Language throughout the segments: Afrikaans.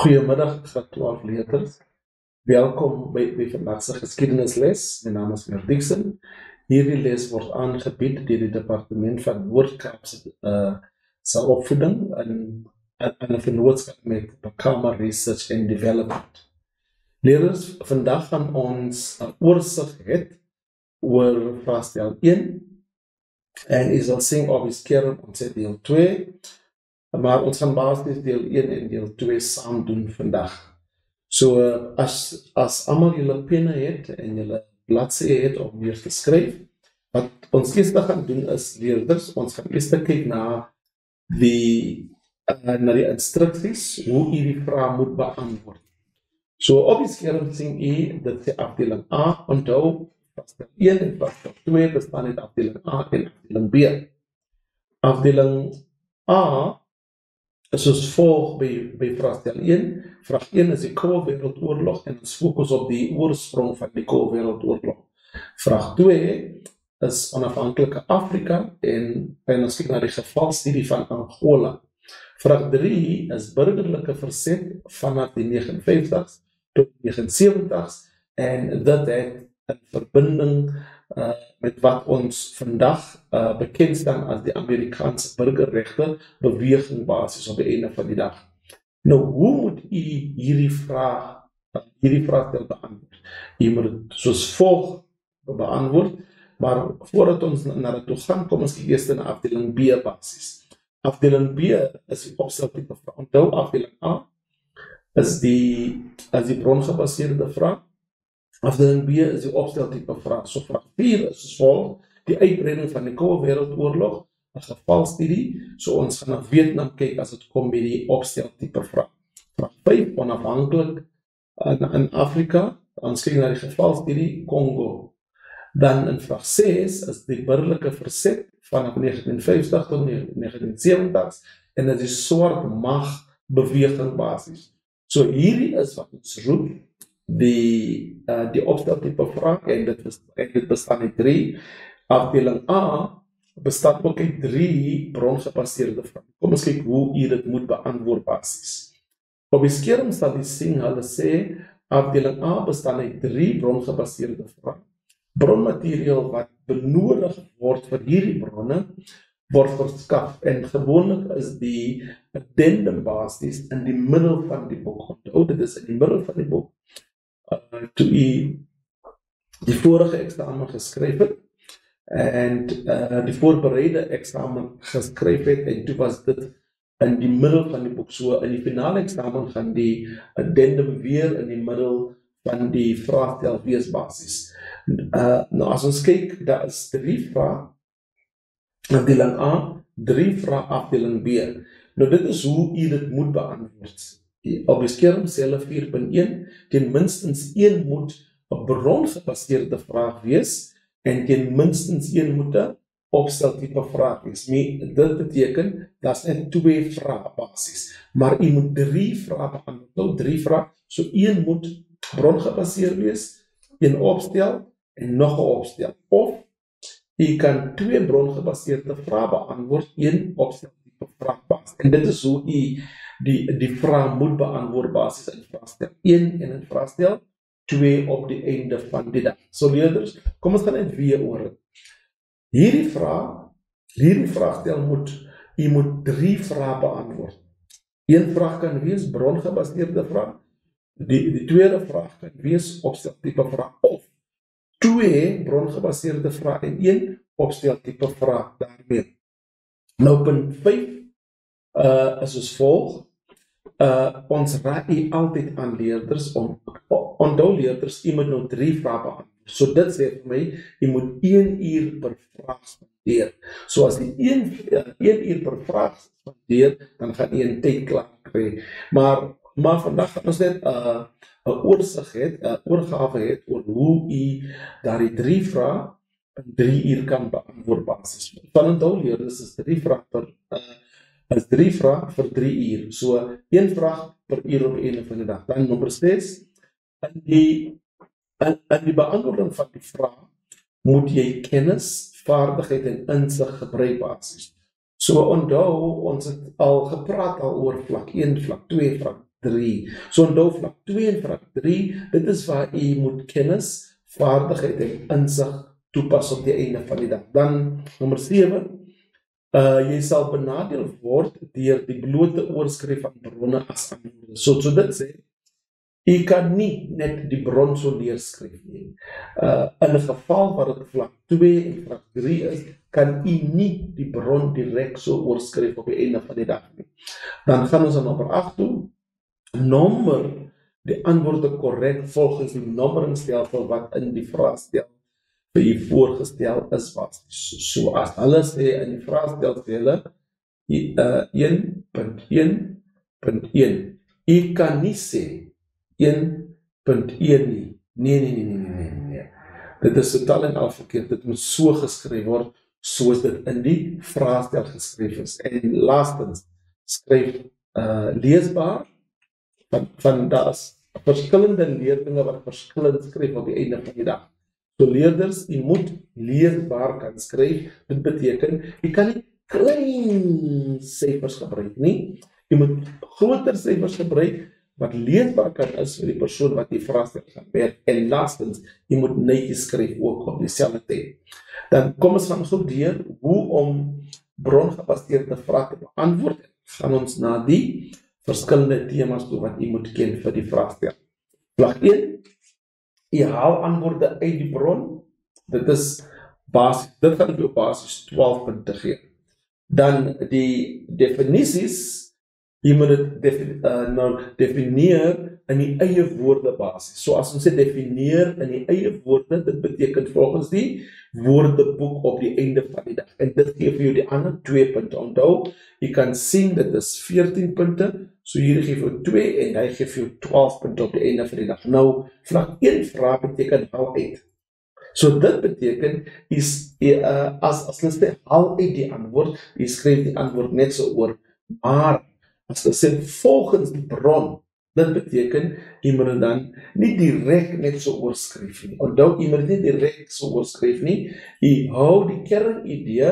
Goedemiddag, graad 12 leerders. Welkom by vandag se geskiedenisles. My naam is Meneer Dixon. Hierdie les word aangebied deur die departement van Noord-Kaapse opvoeding in 'n vennootskap met Bakama Research and Development. Leerders, vandag gaan ons 'n oorsig hê oor vraestel 1 en u sal sien op die skerm ons het deel 2. Maar ons gaan basies deel 1 en deel 2 saam doen vandag. So as almal julle penne het en julle bladsye het om weer te skryf, wat ons eers gaan doen is leerders, ons gaan eers kyk na die instruksies hoe u die vraag moet beantwoord. So op die skerm sien u dit sê afdeling A, onthou vraestel 1 en vraestel 2 bestaan uit afdeling A en afdeling B. Afdeling A is soos volg by vraestel 1. Vraag 1 is die Koue Wêreldoorlog en ons fokus op die oorsprong van die Koue Wêreldoorlog. Vraag 2 is onafhanklike Afrika en ons kyk na die gevalstudie van Angola. Vraag 3 is burgerlike verzet vanaf die 59s tot 79s en dit het in verbinding met wat ons vandag bekend staan as die Amerikaanse burgerregte beweging basis op die einde van die dag. Nou, hoe moet u hierdie vraestel beantwoord? U moet het soos volg beantwoord, maar voordat ons na dit toe gaan, kom ons eers na afdeling B basis. Afdeling B is die opsteltipe vraag. Onthou, afdeling A is die brongebaseerde vraag. Afdeling B is die opsteltipe vraag. So vraag 4 is soos volg, die uitbreiding van die Koue Wêreldoorlog, 'n gevalstudie, so ons gaan na Vietnam kyk as dit kom by die opsteltipe vraag. Vraag 5, onafhanklik in Afrika, ons kyk na die gevalstudie Kongo. Dan in vraag 6 is die burgerlike verzet vanaf 1950 tot 1970s en dit is swart mag beweging basis. So hierdie is wat ons roep die opsteltipe vraag en dit bestaan uit 3. Afdeling A bestaan ook uit 3 brongebaseerde vrae. Kom ons kyk hoe u dit moet beantwoord basis. Op die skerm sal u sien hulle sê afdeling A bestaan uit 3 brongebaseerde vrae. Bronmateriaal wat benodig word vir hierdie bronne word verskaf en gewoonlik is die addendum basis in die middel van die boek. Onthou, dit is in die middel van die boek. Toe u die vorige eksamen geskryf het en die voorbereide eksamen geskryf het en toe was dit in die middel van die boek. So in die finale eksamen gaan die addendum weer in die middel van die vraestel wees basis. Nou as ons kyk, daar is 3 vrae afdeling A, 3 vrae afdeling B. Nou dit is hoe u dit moet beantwoord. Op die skerm sê hulle 4.1, ten minstens 1 moet 'n brongebaseerde vraag wees en ten minstens 1 moet 'n opsteltipe vraag wees. Dit beteken dat is net 2 vrae basis, maar u moet 3 vrae beantwoord. Nou 3 vrae, so 1 moet brongebaseerd wees, 1 opstel en nog 'n opstel. Of u kan 2 brongebaseerde vrae beantwoord, 1 opsteltipe vraag basis. En dit is hoe u die vraag moet beantwoord basis in vraestel 1 en in vraestel 2 op die einde van die dag. So leerders, kom ons gaan net weer oor dit. Hierdie vraestel u moet 3 vrae beantwoord. 1 vraag kan wees brongebaseerde vraag, die tweede vraag kan wees opsteltipe vraag of 2 brongebaseerde vrae en 1 opsteltipe vraag daarmee. Nou punt 5 is soos volg. Ons raad u altyd aan leerders om onthou leerders, u moet nou 3 vrae beantwoord. So dit sê vir my, u moet 1 uur per vraag spandeer. So as die 1 uur per vraag spandeer, dan gaan u in tyd klaar kry. Maar vandag gaan ons net 'n oorsig het, 'n oorgawe het oor hoe u daardie 3 vrae in 3 uur kan beantwoord basis. Van onthou leerders is 3 vrae vir 3 uur. So 1 vraag per uur op die einde van die dag. Dan nommer 6, in die beantwoording van die vraag moet jy kennis, vaardigheid en insig gebruik basis. So onthou, ons het al gepraat oor vlak 1, vlak 2, 3. So onthou vlak 2 en vlak 3, dit is waar jy moet kennis, vaardigheid en insig toepas op die einde van die dag. Dan nommer 7, jy sal benadeel word deur die blote oorskryf van bronne as antwoorde. So dit sê, jy kan nie net die bron so neerskryf nie. In 'n geval waar dit vlak 2 en vlak 3 is, kan jy nie die bron direk so oorskryf op die einde van die dag nie. Dan gaan ons aan nommer 8 toe. Nommer die antwoorde korrek volgens die nommeringsstelsel wat in die vraestel vir jy voorgestel is was. So as hulle sê in die vraestel sê hulle 1.1.1. Jy kan nie sê 1.1 nie. Nee. Dit is totaal en al verkeerd. Dit moet so geskryf word soos dit in die vraestel geskryf is. En laastens, skryf leesbaar, van daar's verskillende leerdinge wat verskillend skryf op die einde van die dag. So leerders, jy moet leesbaar kan skryf. Dit beteken, jy kan nie klein syfers gebruik nie. Jy moet groter syfers gebruik wat leesbaar kan is vir die persoon wat die vraestel gaan werk. En laastens, jy moet netjies skryf ook op dieselfde tyd. Dan kom ons gaan so deur hoe om brongebaseerde vrae te beantwoord. Gaan ons na die verskillende temas toe wat jy moet ken vir die vraestel. Vlak 1, jy haal antwoorde uit die bron. Dit is basis, dit gaan jou basis 12 punte gee. Dan die definisies, jy moet dit definieer in die eie woorde basis. So as ons sê definieer in die eie woorde, dit beteken volgens die woordeboek op die einde van die dag. En dit gee vir jou die ander 2 punte. Onthou, jy kan sien dit is 14 punte, so hier gee vir jou 2 en hy gee vir jou 12 punte op die einde van die dag. Nou, vlak 1 vraag beteken haal uit. So dit beteken, as hulle sê haal uit die antwoord, jy skryf die antwoord net so oor, maar as hulle sê volgens die bron, dit beteken, jy moet dit dan nie direk net so oorskryf nie. Onthou, jy moet nie direk so oorskryf nie. Jy hou die kernidee,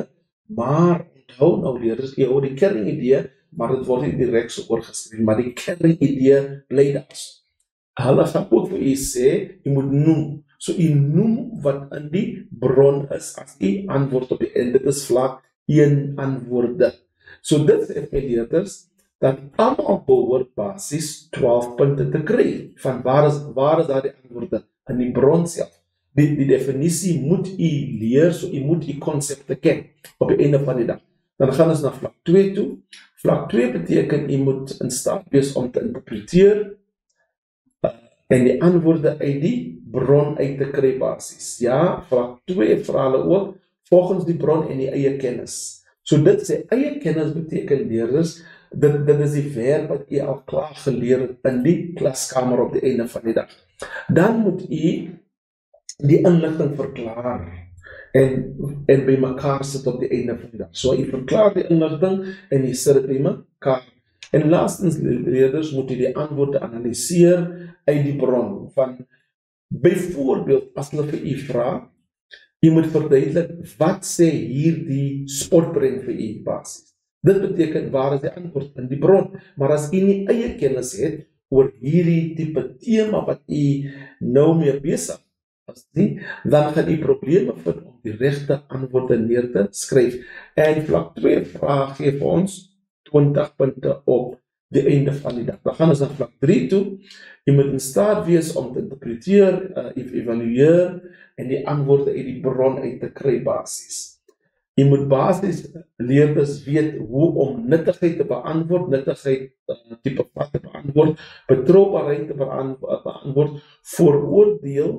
maar onthou nou leerders, jy hou die kernidee, maar dit word nie direk so oorgeskryf, maar die kernidee bly daar. Hulle gaan ook vir jy sê, jy moet noem. So jy noem wat in die bron is, as jy antwoord op die einde. Dit is vlak 1 antwoorde. So dit sê vir leerders, dat almal behoort basis 12 punte te kry. Van waar is daar die antwoorde? In die bron self. Die definisie moet jy leer, so jy moet die konsepte ken op die einde van die dag. Dan gaan ons na vlak 2 toe. Vlak 2 beteken jy moet in staat wees om te interpreteer en die antwoorde uit die bron uit te kry basis. Ja, vlak 2 vra hulle ook volgens die bron en die eie kennis. So dit sê eie kennis beteken leerders, dit is die verb wat jy al klaar geleer het in die klaskamer op die einde van die dag. Dan moet jy die inligting verklaar en by mekaar sit op die einde van die dag. So jy verklaar die inligting en jy sit dit by mekaar. En laastens leerders moet jy die antwoorde analyseer uit die bron van byvoorbeeld as hulle vir jy vra, jy moet verduidelik wat sê hierdie sportbrein vir jy basis. Dit beteken waar is die antwoord in die bron, maar as jy nie eie kennis het oor hierdie tipe tema wat jy nou mee besig is nie, dan gaan jy probleme vind om die regte antwoorde neer te skryf. En vlak 2 vraag gee vir ons 20 punte op die einde van die dag. Dan gaan ons na vlak 3 toe. Jy moet in staat wees om te interpreteer, evalueer en die antwoorde uit die bron uit te kry basis. Jy moet basis leerders weet hoe om nuttigheid te beantwoord, nuttigheid tipe wat te beantwoord, betroubaarheid te beantwoord, vooroordeel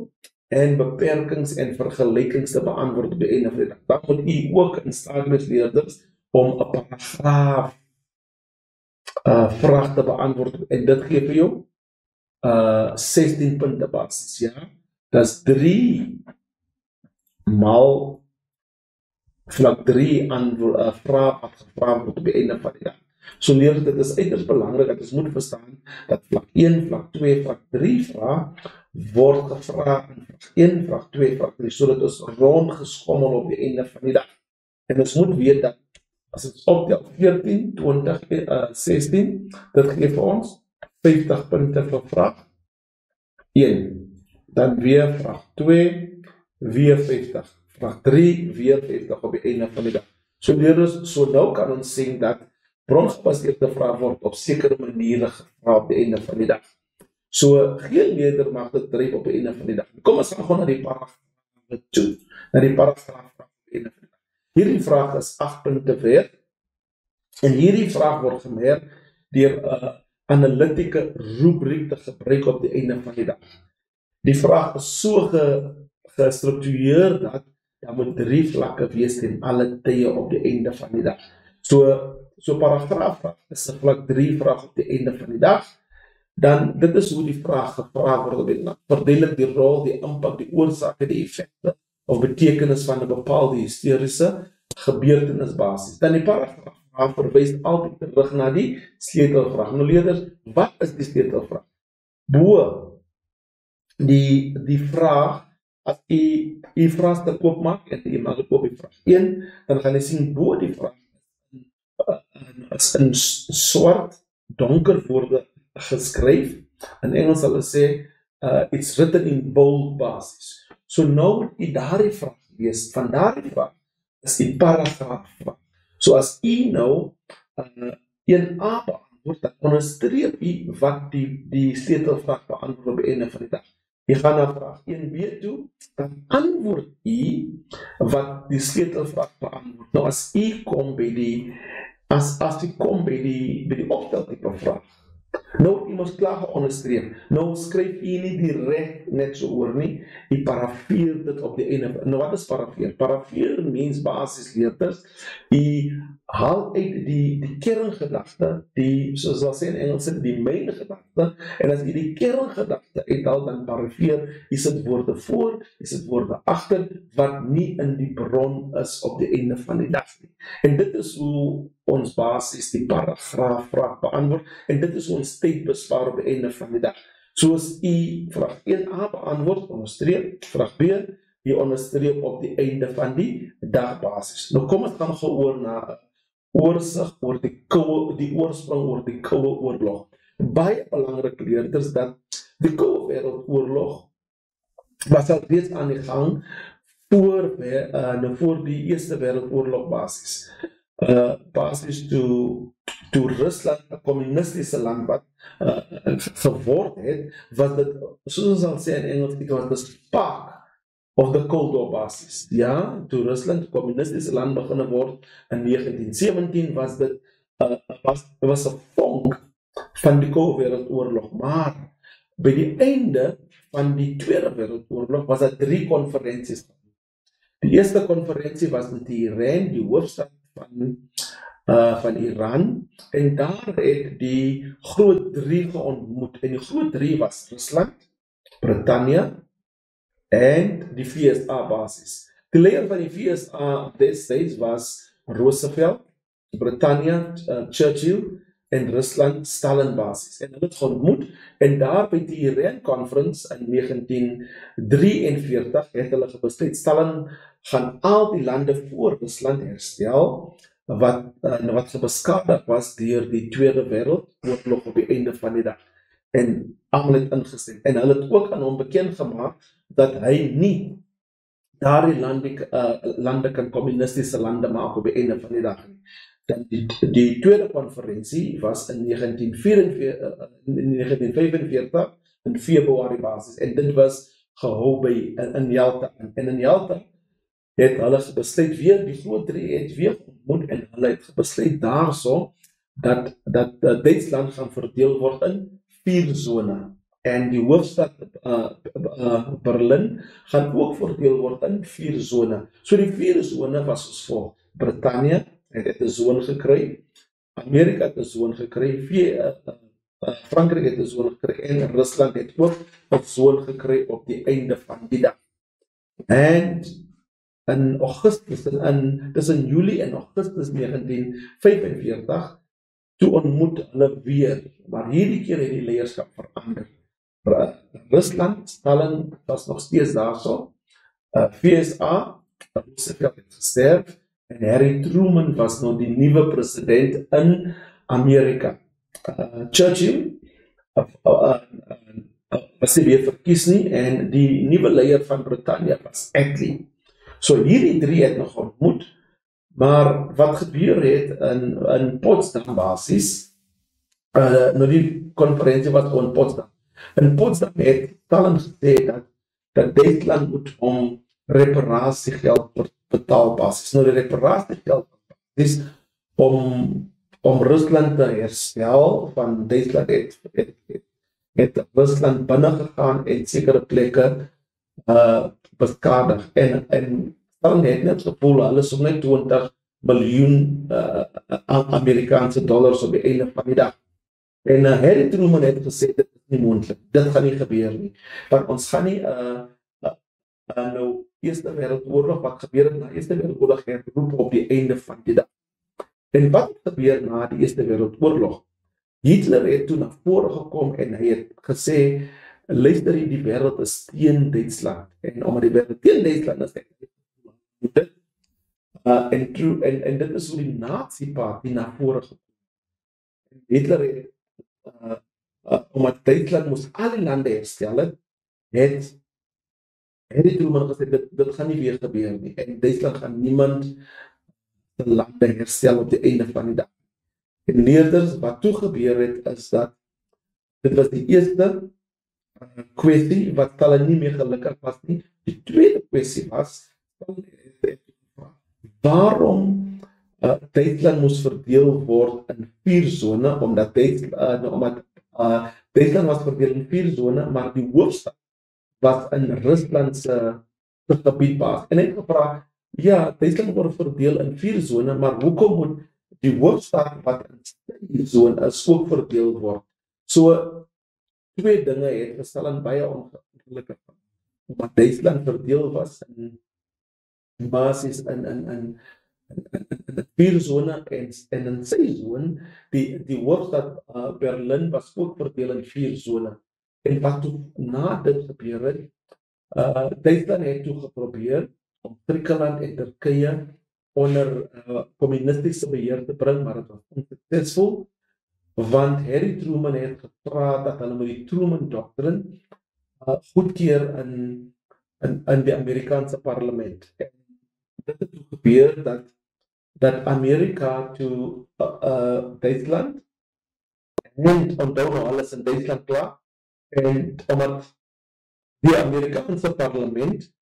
en beperkings en vergelykings te beantwoord op die einde van die dag. Dan moet jy ook in staat wees leerders om 'n paragraaf vraag te beantwoord en dit gee vir jou 16 punte basis, ja. Dat is 3 maal vlak 3 vraag wat gevra word op die einde van die dag. So leerders, dit is uiters belangrik dat ons moet verstaan dat vlak 1, vlak 2, vlak 3 vraag word gevra in vlak 1, vlak 2, vlak 3, so dat ons rondgeskommel op die einde van die dag. En ons moet weet dat as ons optel 14, 20, 16, dit gee vir ons 50 punte vir vraag 1. Dan weer vraag 2, weer 50. Vraag 3, weer 50 op die einde van die dag. So leerders, so nou kan ons sien dat brongebaseerde vrae word op sekere maniere gevra op die einde van die dag. So geen leerder mag dit dryf op die einde van die dag. Kom ons gaan na die paragraaf toe. Na die paragraaf op die einde van die dag. Hierdie vraag is 8 punte werd. En hierdie vraag word gemerk deur 'n analitieke rubriek te gebruik op die einde van die dag. Die vraag is so gestruktureer dat daar moet 3 vlakke wees ten alle tye op die einde van die dag. So paragraaf is 'n vlak 3 vraag op die einde van die dag. Dan dit is hoe die vraag gevra word. Verduidelik die rol, die impak, die oorsake, die effekte of betekenis van 'n bepaalde historiese gebeurtenis basis. Dan die paragraaf verwys altyd terug na die sleutelvraag. Nou leerders, wat is die sleutelvraag? Bo die vraag, as u vraagstuk oopmaak en u maak oop die vraag 1, dan gaan jy sien bo die vraag is in swart, donker woorde geskryf. In Engels sal hulle sê it's written in bold basis. So nou moet u daardie vraag lees. Van daardie vraag is die paragraaf vraag. So as u nou 1A beantwoord, dan onderstreep u wat die sleutelvraag beantwoord op die einde van die dag. Jy gaan na vraag 1B toe, dan antwoord u wat die sleutelvraag beantwoord. Nou as u kom by die opsteltipe vraag, nou u moet klaar geonderstreep. Nou skryf u nie direk net so oor nie, u parafeer dit op die einde. Nou wat is parafeer? Parafeer means basis leerders, u haal uit die kerngedagte, soos hulle sê in Engels, die main gedagte, en as u die kerngedagte uithaal, dan parafeer, u sit woorde voor, u sit woorde agter, wat nie in die bron is op die einde van die dag nie. En dit is hoe ons basis die paragraaf vraag beantwoord, en dit is hoe ons tyd bespaar op die einde van die dag. Soos u vraag 1A beantwoord, onderstreep, vraag B, jy onderstreep op die einde van die dagbasis. Nou kom ons gaan geoor na oorsig oor die oorsprong oor die Koue Oorlog. Baie belangrik leerders dat die Koue Wêreldoorlog was al reeds aan die gang voor die Eerste Wêreldoorlog basis. Basis toe Rusland 'n kommunistiese land wat geword het, was dit, soos ons sal sê in Engels, dit was the spark of the Cold War basis. Ja, toe Rusland 'n kommunistiese land begin word in 1917, was dit was 'n vonk van die Koue Wêreldoorlog. Maar by die einde van die Tweede Wêreldoorlog was daar 3 konferensies. Die eerste konferensie was in Teheran, die hoofstad van Iran, en daar het die groot 3 geontmoet. En die groot 3 was Rusland, Britannië en die VSA basis. Die leier van die VSA destijds was Roosevelt, Britannië, Churchill en Rusland, Stalin basis. En hulle het geontmoet, en daar by die Iran Conference in 1943 het hulle besluit, Stalin gaan al die lande voor Rusland herstel, wat gebeskadig was deur die Tweede Wêreldoorlog op die einde van die dag. En almal het ingestem. En hulle het ook aan hom bekend gemaak dat hy nie daardie lande kan kommunistiese lande maak op die einde van die dag nie. Dan die tweede konferensie was in 1945 in Februarie basis, en dit was gehou by in Jalta. En in Jalta het hulle besluit weer, die groot 3 het weer ontmoet, en hulle het besluit daarso dat Duitsland gaan verdeel word in 4 zone. En die hoofstad Berlin gaan ook verdeel word in 4 zone. So die 4 zone was soos volg: Britannië het 'n zone gekry, Amerika het 'n zone gekry, Frankryk het 'n zone gekry, en Rusland het ook 'n zone gekry op die einde van die dag. En in Augustus, tussen Julie en Augustus 1945, toe ontmoet hulle weer, maar hierdie keer het die leierskap verander. Rusland, Stalin was nog steeds daarso, VSA, Roosevelt het gesterf, en Harry Truman was nou die nuwe president in Amerika. Churchill was nie weer verkies nie en die nuwe leier van Brittanje was Attlee. So hierdie drie het nog ontmoet, maar wat gebeur het in Potsdam basis, nou die konferensie was in Potsdam. In Potsdam het Stalin gesê dat Duitsland moet om reparasiegeld betaal basis. Nou die reparasiegeld is om Rusland te herstel van Duitsland het Rusland binnengegaan en sekere plekke beskadig. En Stalin het net gevoel, hulle so net 20 miljoen Amerikaanse dollars op die einde van die dag. En Harry Truman het gesê, dit is nie moontlik, dit gaan nie gebeur nie. Want ons gaan nie nou Eerste Wêreldoorlog, wat gebeur het na Eerste Wêreldoorlog, herroep op die einde van die dag. En wat gebeur na die Eerste Wêreldoorlog? Hitler het toe na vore gekom en hy het gesê, luister, die wêreld is teen Duitsland. En omdat die wêreld teen Duitsland is, en dit is hoe die Nazi-party na vore gekom. Hitler het omdat Duitsland moes al die lande herstel het die Truman gesê, dit gaan nie weer gebeur nie. En Duitsland gaan niemand se lande herstel op die einde van die dag. En leerders, wat toe gebeur het, is dat dit was die eerste kwessie wat Stalin nie meer gelukkig was nie. Die tweede kwessie was, waarom Duitsland moes verdeel word in 4 zone, omdat Duitsland was verdeel in 4 zone, maar die hoofstad was in Rusland se gebied baas. En hy het gevra, ja, Duitsland word verdeel in 4 zone, maar hoekom moet die hoofstad wat in die zone is ook verdeel word? So, 2 dinge het gestel in baie ongelukkig. Omdat Duitsland verdeel was in basis in 4 zone en in sy zone, die hoofstad Berlin was ook verdeel in 4 zone. En wat toe na dit gebeur het, Duitsland het toe geprobeer om Griekenland en Turkye onder communistiese beheer te bring, maar het was onsuccesvol, want Harry Truman het gevra dat hulle met die Truman Doctrine goedkeur in die Amerikaanse parlement. En dit het toe gebeur dat Amerika toe Duitsland, en onthou nou alles in Duitsland klaar, en omdat die Amerikaanse parlement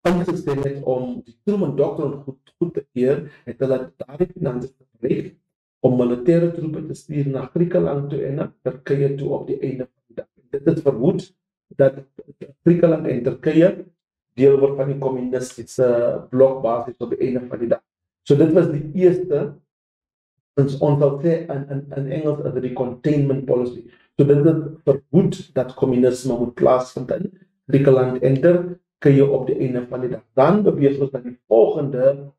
ingestem het om die Truman Doctrine goed te keur, het hulle daardie finansies gebruik om militaire troepe te stuur na Griekenland toe en na Turkye toe op die einde van die dag. Dit het verhoed dat Griekenland en Turkye deel word van die communistiese blokbasis op die einde van die dag. So dit was die eerste, ons sal sê in Engels as die containment policy. So dit het verhoed dat communisme moet plaasvind in Griekenland en Turkye op die einde van die dag. Dan beweeg ons na die volgende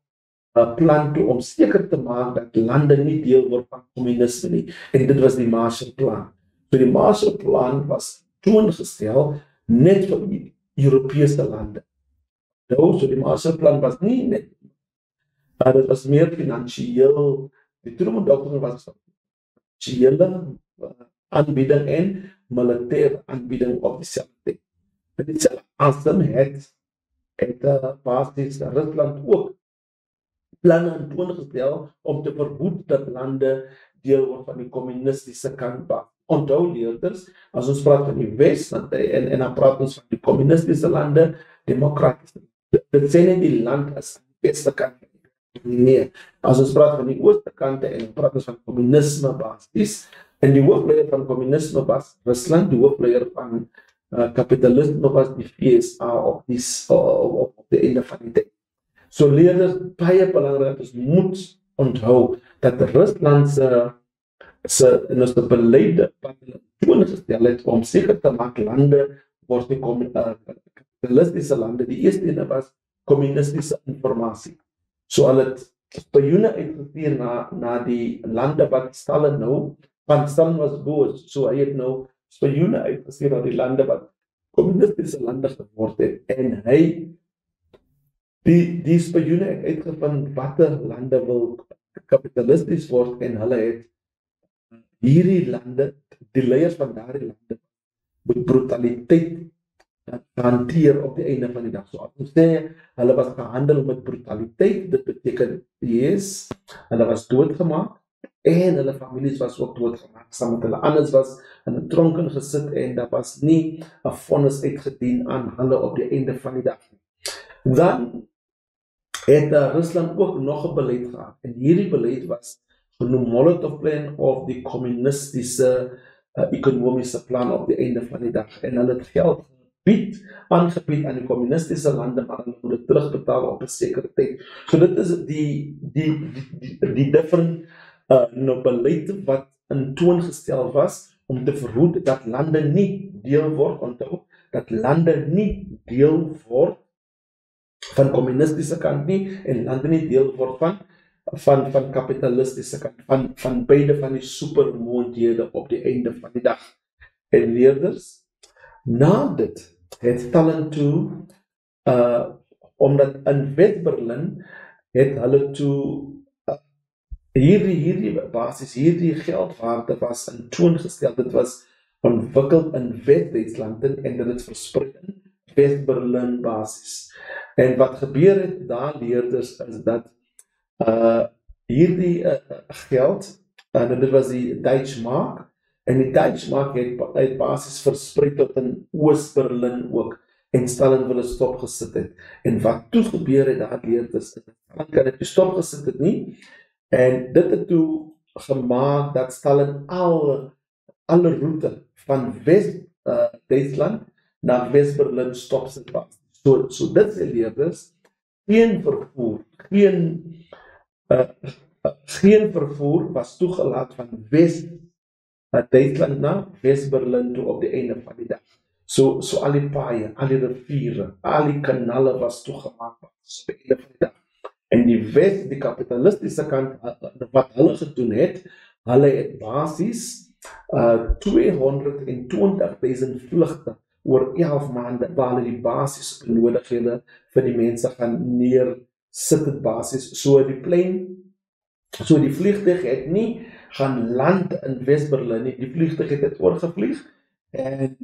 plan toe om seker te maak dat lande nie deel word van communisme nie. En dit was die Marshallplan. So die Marshallplan was toe ingestel net vir die Europese lande. Nou, so die Marshallplan was nie net, dit was meer finansiëel. Die Truman Doctrine was finansiële aanbieding en militaire aanbieding op dieselfde. En dieselfde asem het basis Rusland ook planne in toon gestel om te verhoed dat lande deel word van die communistiese kant. Onthou leerders, as ons praat van die Wes en dan praat ons van die communistische lande, demokratiese. Dit sê nie die land as die beste kant. Nee, as ons praat van die ooste kante en praat ons van communisme basis, en die hoofleier van communisme was Rusland, die hoofleier van kapitalisme was die VSA op die einde van die tyd. So leerders, baie belangrik is, moet onthou dat Rusland se beleide wat hulle toongestel het om seker te maak lande word nie kapitalistiese lande. Die eerste ene was communistische informasie. So hulle het spioene uitgestuur na die lande wat Stalin nou, want Stalin was boos, so hy het nou spioene uitgestuur na die lande wat communistische lande geword het, en hy die spioene het uitgevind watter lande wil kapitalisties word, en hulle het hierdie lande die leiers van daardie lande met brutaliteit hanteer op die einde van die dag. So as ons sê, hulle was gehandel met brutaliteit, dit beteken, yes, hulle was doodgemaak, en hulle families was ook doodgemaak, saam met hulle. Anders was in 'n tronk ingesit en daar was nie 'n vonnis uitgedien aan hulle op die einde van die dag. Dan het Rusland ook nog 'n beleid gehad, en hierdie beleid was genoem Molotov plan of die kommunistiese ekonomiese plan op die einde van die dag. En hulle het geld aangebied aan die kommunistiese lande, maar hulle moet dit terugbetaal op 'n sekere tyd. So dit is die different beleid wat in toon gestel was om te verhoed dat lande nie deel word, onthou, dat lande nie deel word van kommunistiese kant nie, en lande nie deel word van kapitalistiese kant, van beide van die supermoondhede op die einde van die dag. En leerders, na dit het Stalin toe, omdat in West-Berlin het hulle toe hierdie geldwaarde was in toon gestel. Dit was ontwikkeld in West-Duitsland en dit het versprei in West-Berlin basis. En wat gebeur het daar, leerders, is dat hierdie geld, en dit was die Deutschmark, en die Deutschmark het basis versprei tot in Oost-Berlin ook, en Stalin wil het stopgesit het. En wat toe gebeur het daar, leerders, Stalin kan het stopgesit het nie, en dit het toe gemaak dat Stalin alle route van West-Duitsland na West-Berlin stopsit was. So dit sê leerders, geen vervoer was toegelaat van West-Duitsland na West-Berlin toe op die einde van die dag. So al die paaie, al die riviere, al die kanale was toegemaak op die einde van die dag. En die kapitalistiese kant, wat hulle gedoen het, hulle het basis 220.000 vlugte oor 11 maande, waar hulle die basis benodigdhede vir die mense gaan neersit het basis. So die vliegtuig het nie gaan land in West-Berlin nie, die vliegtuig het oorgevlieg, en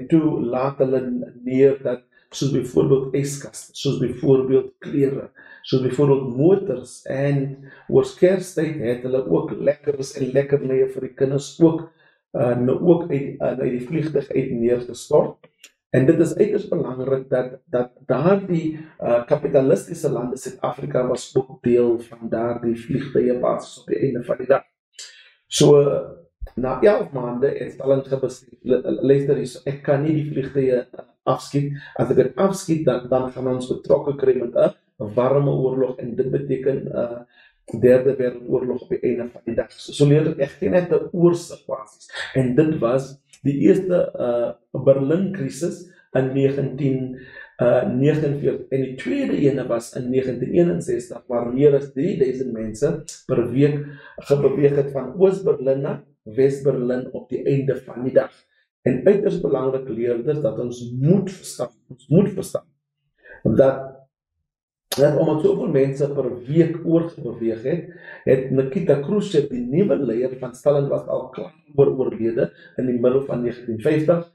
toe laat hulle neer dat, soos byvoorbeeld yskaste, soos byvoorbeeld klere, soos byvoorbeeld motors, en oor Kerstyd het hulle ook lekkers en lekkernye vir die kinders ook uit die vliegtuig uit neergestort. En dit is uiters belangrik dat daardie kapitalistiese lande, Suid-Afrika was ook deel van daardie vliegtuie basis op die einde van die dag. So na 11 maande het Stalin gebesluit, luister hier, ek kan nie die vliegtuie afskiet. As ek dit afskiet, dan gaan ons betrokke kry met 'n warme oorlog, en dit beteken derde wêreldoorlog op die einde van die dag. So leer ek net 'n oorsig basis. En dit was die eerste Berlin krisis in 1949, en die tweede ene was in 1961, waar meer as 3000 mense per week gebeweeg het van Oost-Berlin na West-Berlin op die einde van die dag. En uiters belangrik, leerders, dat ons moet verstaan, dat omdat soveel mense per week oorgebeweeg het Nikita Khrushchev, die nuwe leier van Stalin, was al klaar oorlede in die middel van 1950,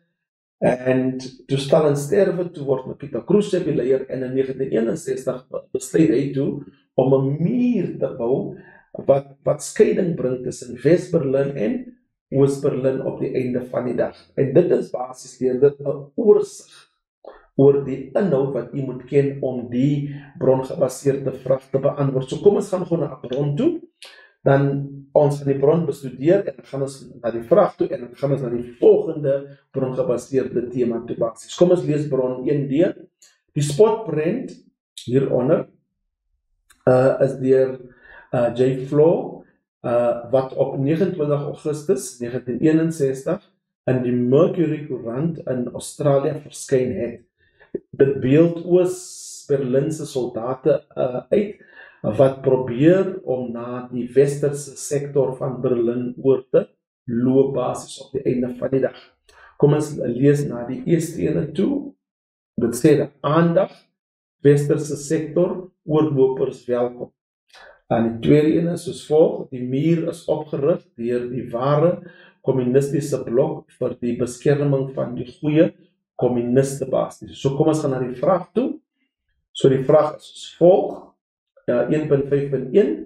en toe Stalin sterwe, toe word Nikita Khrushchev die leier, en in 1961 besluit hy toe om 'n muur te bou wat skeiding bring tussen West-Berlin en Oost-Berlin op die einde van die dag. En dit is basies leerders 'n oorsig oor die inhoud wat jy moet ken om die brongebaseerde vraag te beantwoord. So kom ons gaan gewoon na 'n bron toe, dan ons gaan die bron bestudeer, en dan gaan ons na die vraag toe, en dan gaan ons na die volgende brongebaseerde tema toe basis. Kom ons lees bron 1D. Die spotprint hieronder is deur J. Flow, wat op 29 Augustus 1961 in die Mercury Courant in Australië verskyn het. Dit beeld Oos-Berlinse soldate uit, wat probeer om na die westerse sektor van Berlin oor te loop basis op die einde van die dag. Kom ons lees na die eerste ene toe. Dit sê dat aandag, westerse sektor, oorlopers welkom. En die tweede ene is soos volg: die muur is opgerig deur die ware kommunistiese blok vir die beskerming van die goeie kommuniste basis. So kom ons gaan na die vraag toe. So die vraag is soos volg, 1.5.1,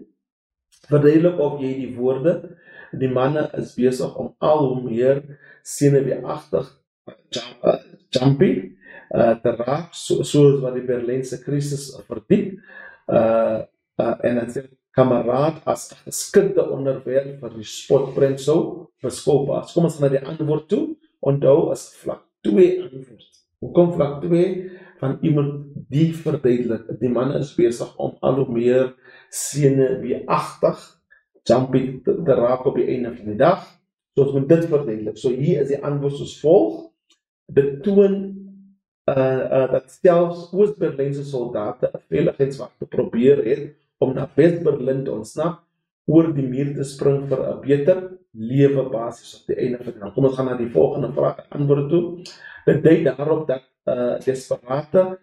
verduidelik of jy die woorde, die manne is besig om al hoe meer senuweeagtig jumpy te raak, soos wat die Berlijnse krisis verdiep, en het sê, kameraad as 'n geskikte onderwerp vir die spotprent sou beskou was. Kom ons gaan na die antwoord toe, onthou is vlak 2 antwoord. Hoekom vlak 2? Van iemand die verduidelik, die man is besig om al hoe meer senuweeagtig jumpy te raak op die einde van die dag. So ons moet dit verduidelik. So hier is die antwoord soos volg. Dit toon dat selfs Oost-Berlijnse soldate 'n veiligheidswagte probeer het om na West-Berlin te ontsnap, oor die muur te spring vir 'n beter lewe basis op die einde van die dag. Kom ons gaan na die volgende vraag antwoord toe. Dit dui daarop dat desperate,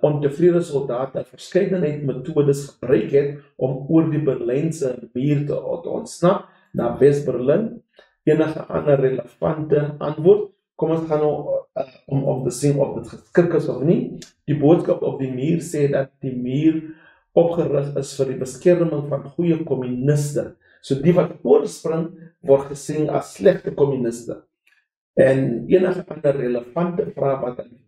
ontevrede soldate 'n verskeidenheid metodes gebruik het om oor die Berlijnse muur te ontsnap na West-Berlin. Enige ander relevante antwoord? Kom ons gaan nou om te sien of dit geskik is of nie. Die boodskap op die muur sê dat die muur opgerig is vir die beskerming van goeie kommuniste. So die wat oorspring word gesien as slegte kommuniste. En enige ander relevante vraag wat 'n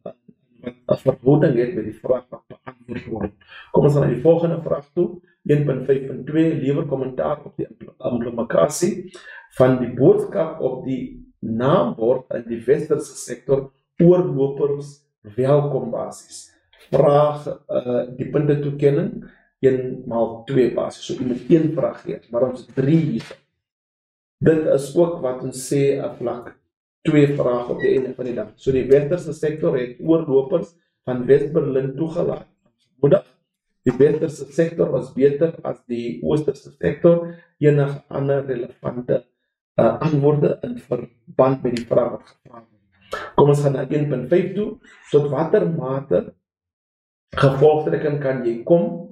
verhouding het met die vraag wat beantwoord word. Kom ons gaan na die volgende vraag toe. 1.5.2 lewer kommentaar op die implikasie van die boodskap op die naambord in die westerse sektor oorlopers welkom basis. Vraag die punte toekenning 1x2 basis. So jy moet 1 vraag gee, maar ons 3 hier. Dit is ook wat ons sê 'n vlak 2 vraag op die einde van die dag. So die westerse sektor het oorlopers van West-Berlin toegelaat. Moedig. Die westerse sektor was beter as die oosterse sektor. Enige ander relevante antwoorde in verband met die vraag wat gevra word. Kom ons gaan na 1.5 toe. Tot watter mate gevolgtrekking kan jy kom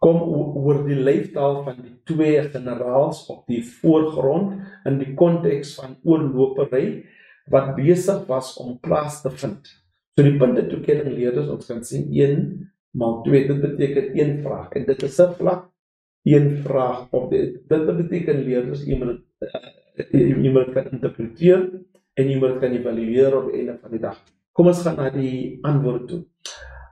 oor die leeftaal van die 2 generaals op die voorgrond in die konteks van oorlopery wat besig was om plaas te vind. So die punte toekenning leerders, ons kan sien 1x2, dit beteken 1 vraag en dit is 'n vlak 1 vraag op dit beteken leerders, jy moet kan interpreteer en jy moet kan evalueer op die einde van die dag. Kom ons gaan na die antwoord toe.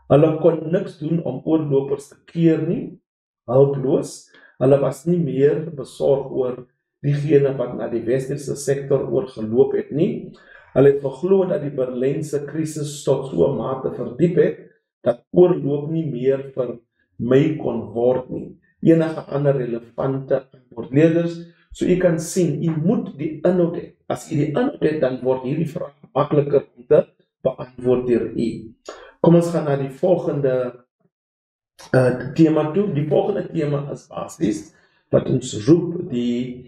Hulle kon niks doen om oorlopers te keer nie, hulploos. Hulle was nie meer besorg oor diegene wat na die westerse sektor oorgeloop het nie. Hulle het geglo dat die Berlijnse krisis tot so 'n mate verdiep het, dat oorloop nie meer vir my kon word nie. Enige ander relevante antwoordleerders, so jy kan sien, jy moet die inhoud hê. As jy die inhoud het, dan word hierdie vraag makliker om te beantwoord deur u. Kom ons gaan na die volgende tema toe. Die volgende tema is basies wat ons roep die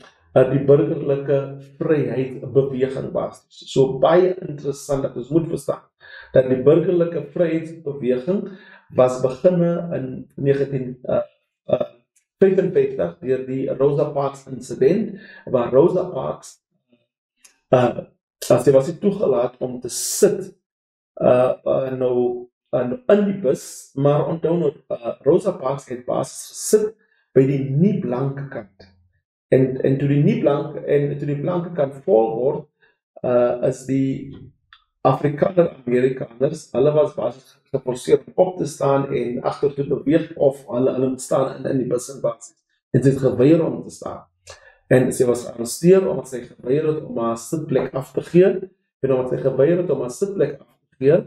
burgerlike vryheidsbeweging basies. So baie interessant dat ons moet verstaan dat die burgerlike vryheidsbeweging was beginne in 1955 deur die Rosa Parks incident, waar Rosa Parks sy was nie toegelaat om te sit in die bus, maar onthou nou, Rosa Parks het basis gesit by die nie blanke kant. En toe die nie blanke en toe die blanke kant vol word, is die Afrikaner-Amerikaners, hulle was basis geforseer om op te staan en agtertoe beweeg of hulle moet staan in die bus in basis. En sy het geweier om te staan. En sy was gearresteer omdat sy geweier het om haar sitplek af te gee, en omdat sy geweier het om haar sitplek af te gee,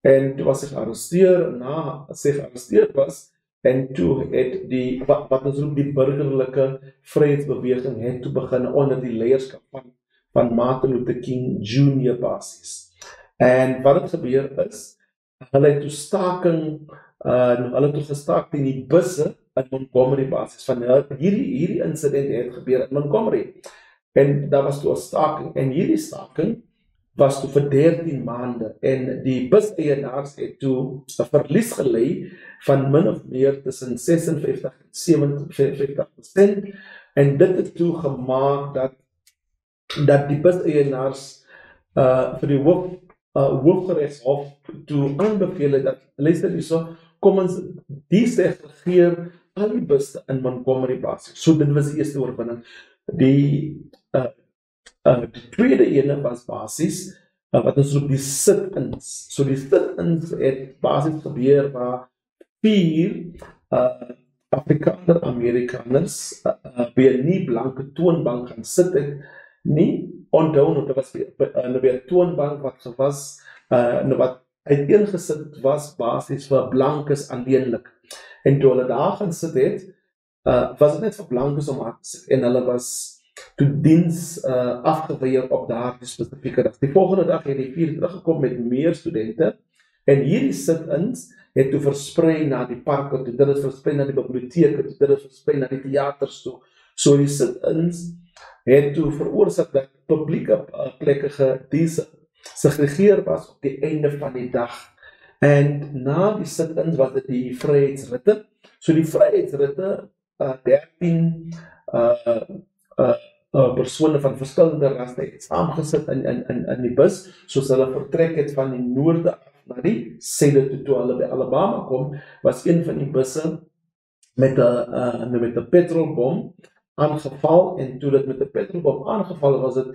en toe was sy gearresteer, na sy gearresteerd was, en toe het wat ons noem die burgerlike vryheidsbeweging het toe begin onder die leierskap van Martin Luther King Jr. basis. En wat het gebeur is, hulle het toe staking, hulle toe gestaak in die busse in Montgomery basis. Van hierdie incident het gebeur in Montgomery. En daar was toe 'n staking, en hierdie staking was toe vir 13 maande, en die buseienaars het toe 'n verlies gelei van min of meer tussen 56 en 57%, En dit het toe gemaak dat die buseienaars vir die hoofgeregshof toe aanbeveel het dat, luister hierso, kom ons desegregeer al die busse in Montgomery basies. So dit was die eerste oorwinning. Die tweede ene was basies wat ons noem die sit-ins. So die sit-ins het basies gebeur waar 4 Afrikaner-Amerikaners by 'n nie blanke toonbank gaan sit het nie. Onthou, dit was 'n toonbank wat was wat uiteengesit was basies vir blankes alleenlik. En toe hulle daar gaan sit het, was dit net vir blankes om aan te sit en hulle was toe diens afgeweier op daardie spesifieke dag. Die volgende dag het die 4 teruggekom met meer studente en hierdie sit-ins het toe versprei na die parke toe, dit is versprei na die biblioteke toe, dit is versprei na die teaters toe. So die sit-ins het toe veroorsaak dat publieke plekke gesegregeer was op die einde van die dag. En na die sit-ins was dit die vryheidsritte. So die vryheidsritte, 13 persone van verskillende rasse het saamgesit in die bus, soos hulle vertrek het van die noorde af na die suide toe hulle by Alabama kom, was een van die busse met 'n petrolbom aangeval, en toe dit met 'n petrolbom aangeval was dit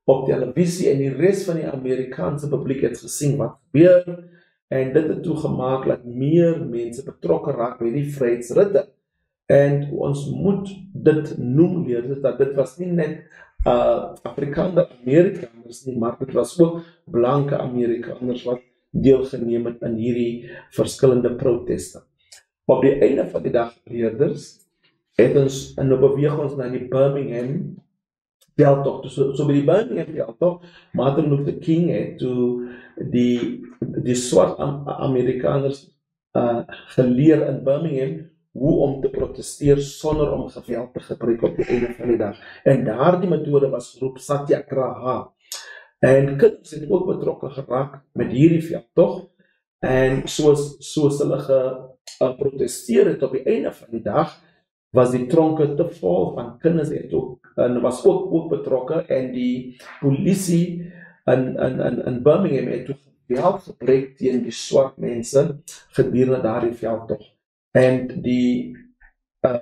op televisie en die res van die Amerikaanse publiek het gesien wat gebeur, en dit het toe gemaak dat meer mense betrokke raak by die vryheidsritte. En ons moet dit noem leer, dat dit was nie net Afrikaner-Amerikaners nie, maar dit was ook blanke Amerikaners wat deelgeneem het in hierdie verskillende proteste. Op die einde van die dag, leerders, het ons en nou beweeg ons na die Birmingham veldtog. So by die Birmingham veldtog, Martin Luther King het toe die swart Amerikaners geleer in Birmingham hoe om te protesteer sonder om geweld te gebruik op die einde van die dag. En daardie metode was geroep Satyagraha. En kinders het ook betrokke geraak met hierdie veldtog, en soos hulle geprotesteer het op die einde van die dag, was die tronke te vol van kinders het ook, en was ook betrokke, en die polisie in Birmingham het ook geweld gebruik teen die swart mense gedurende daardie veldtog. En die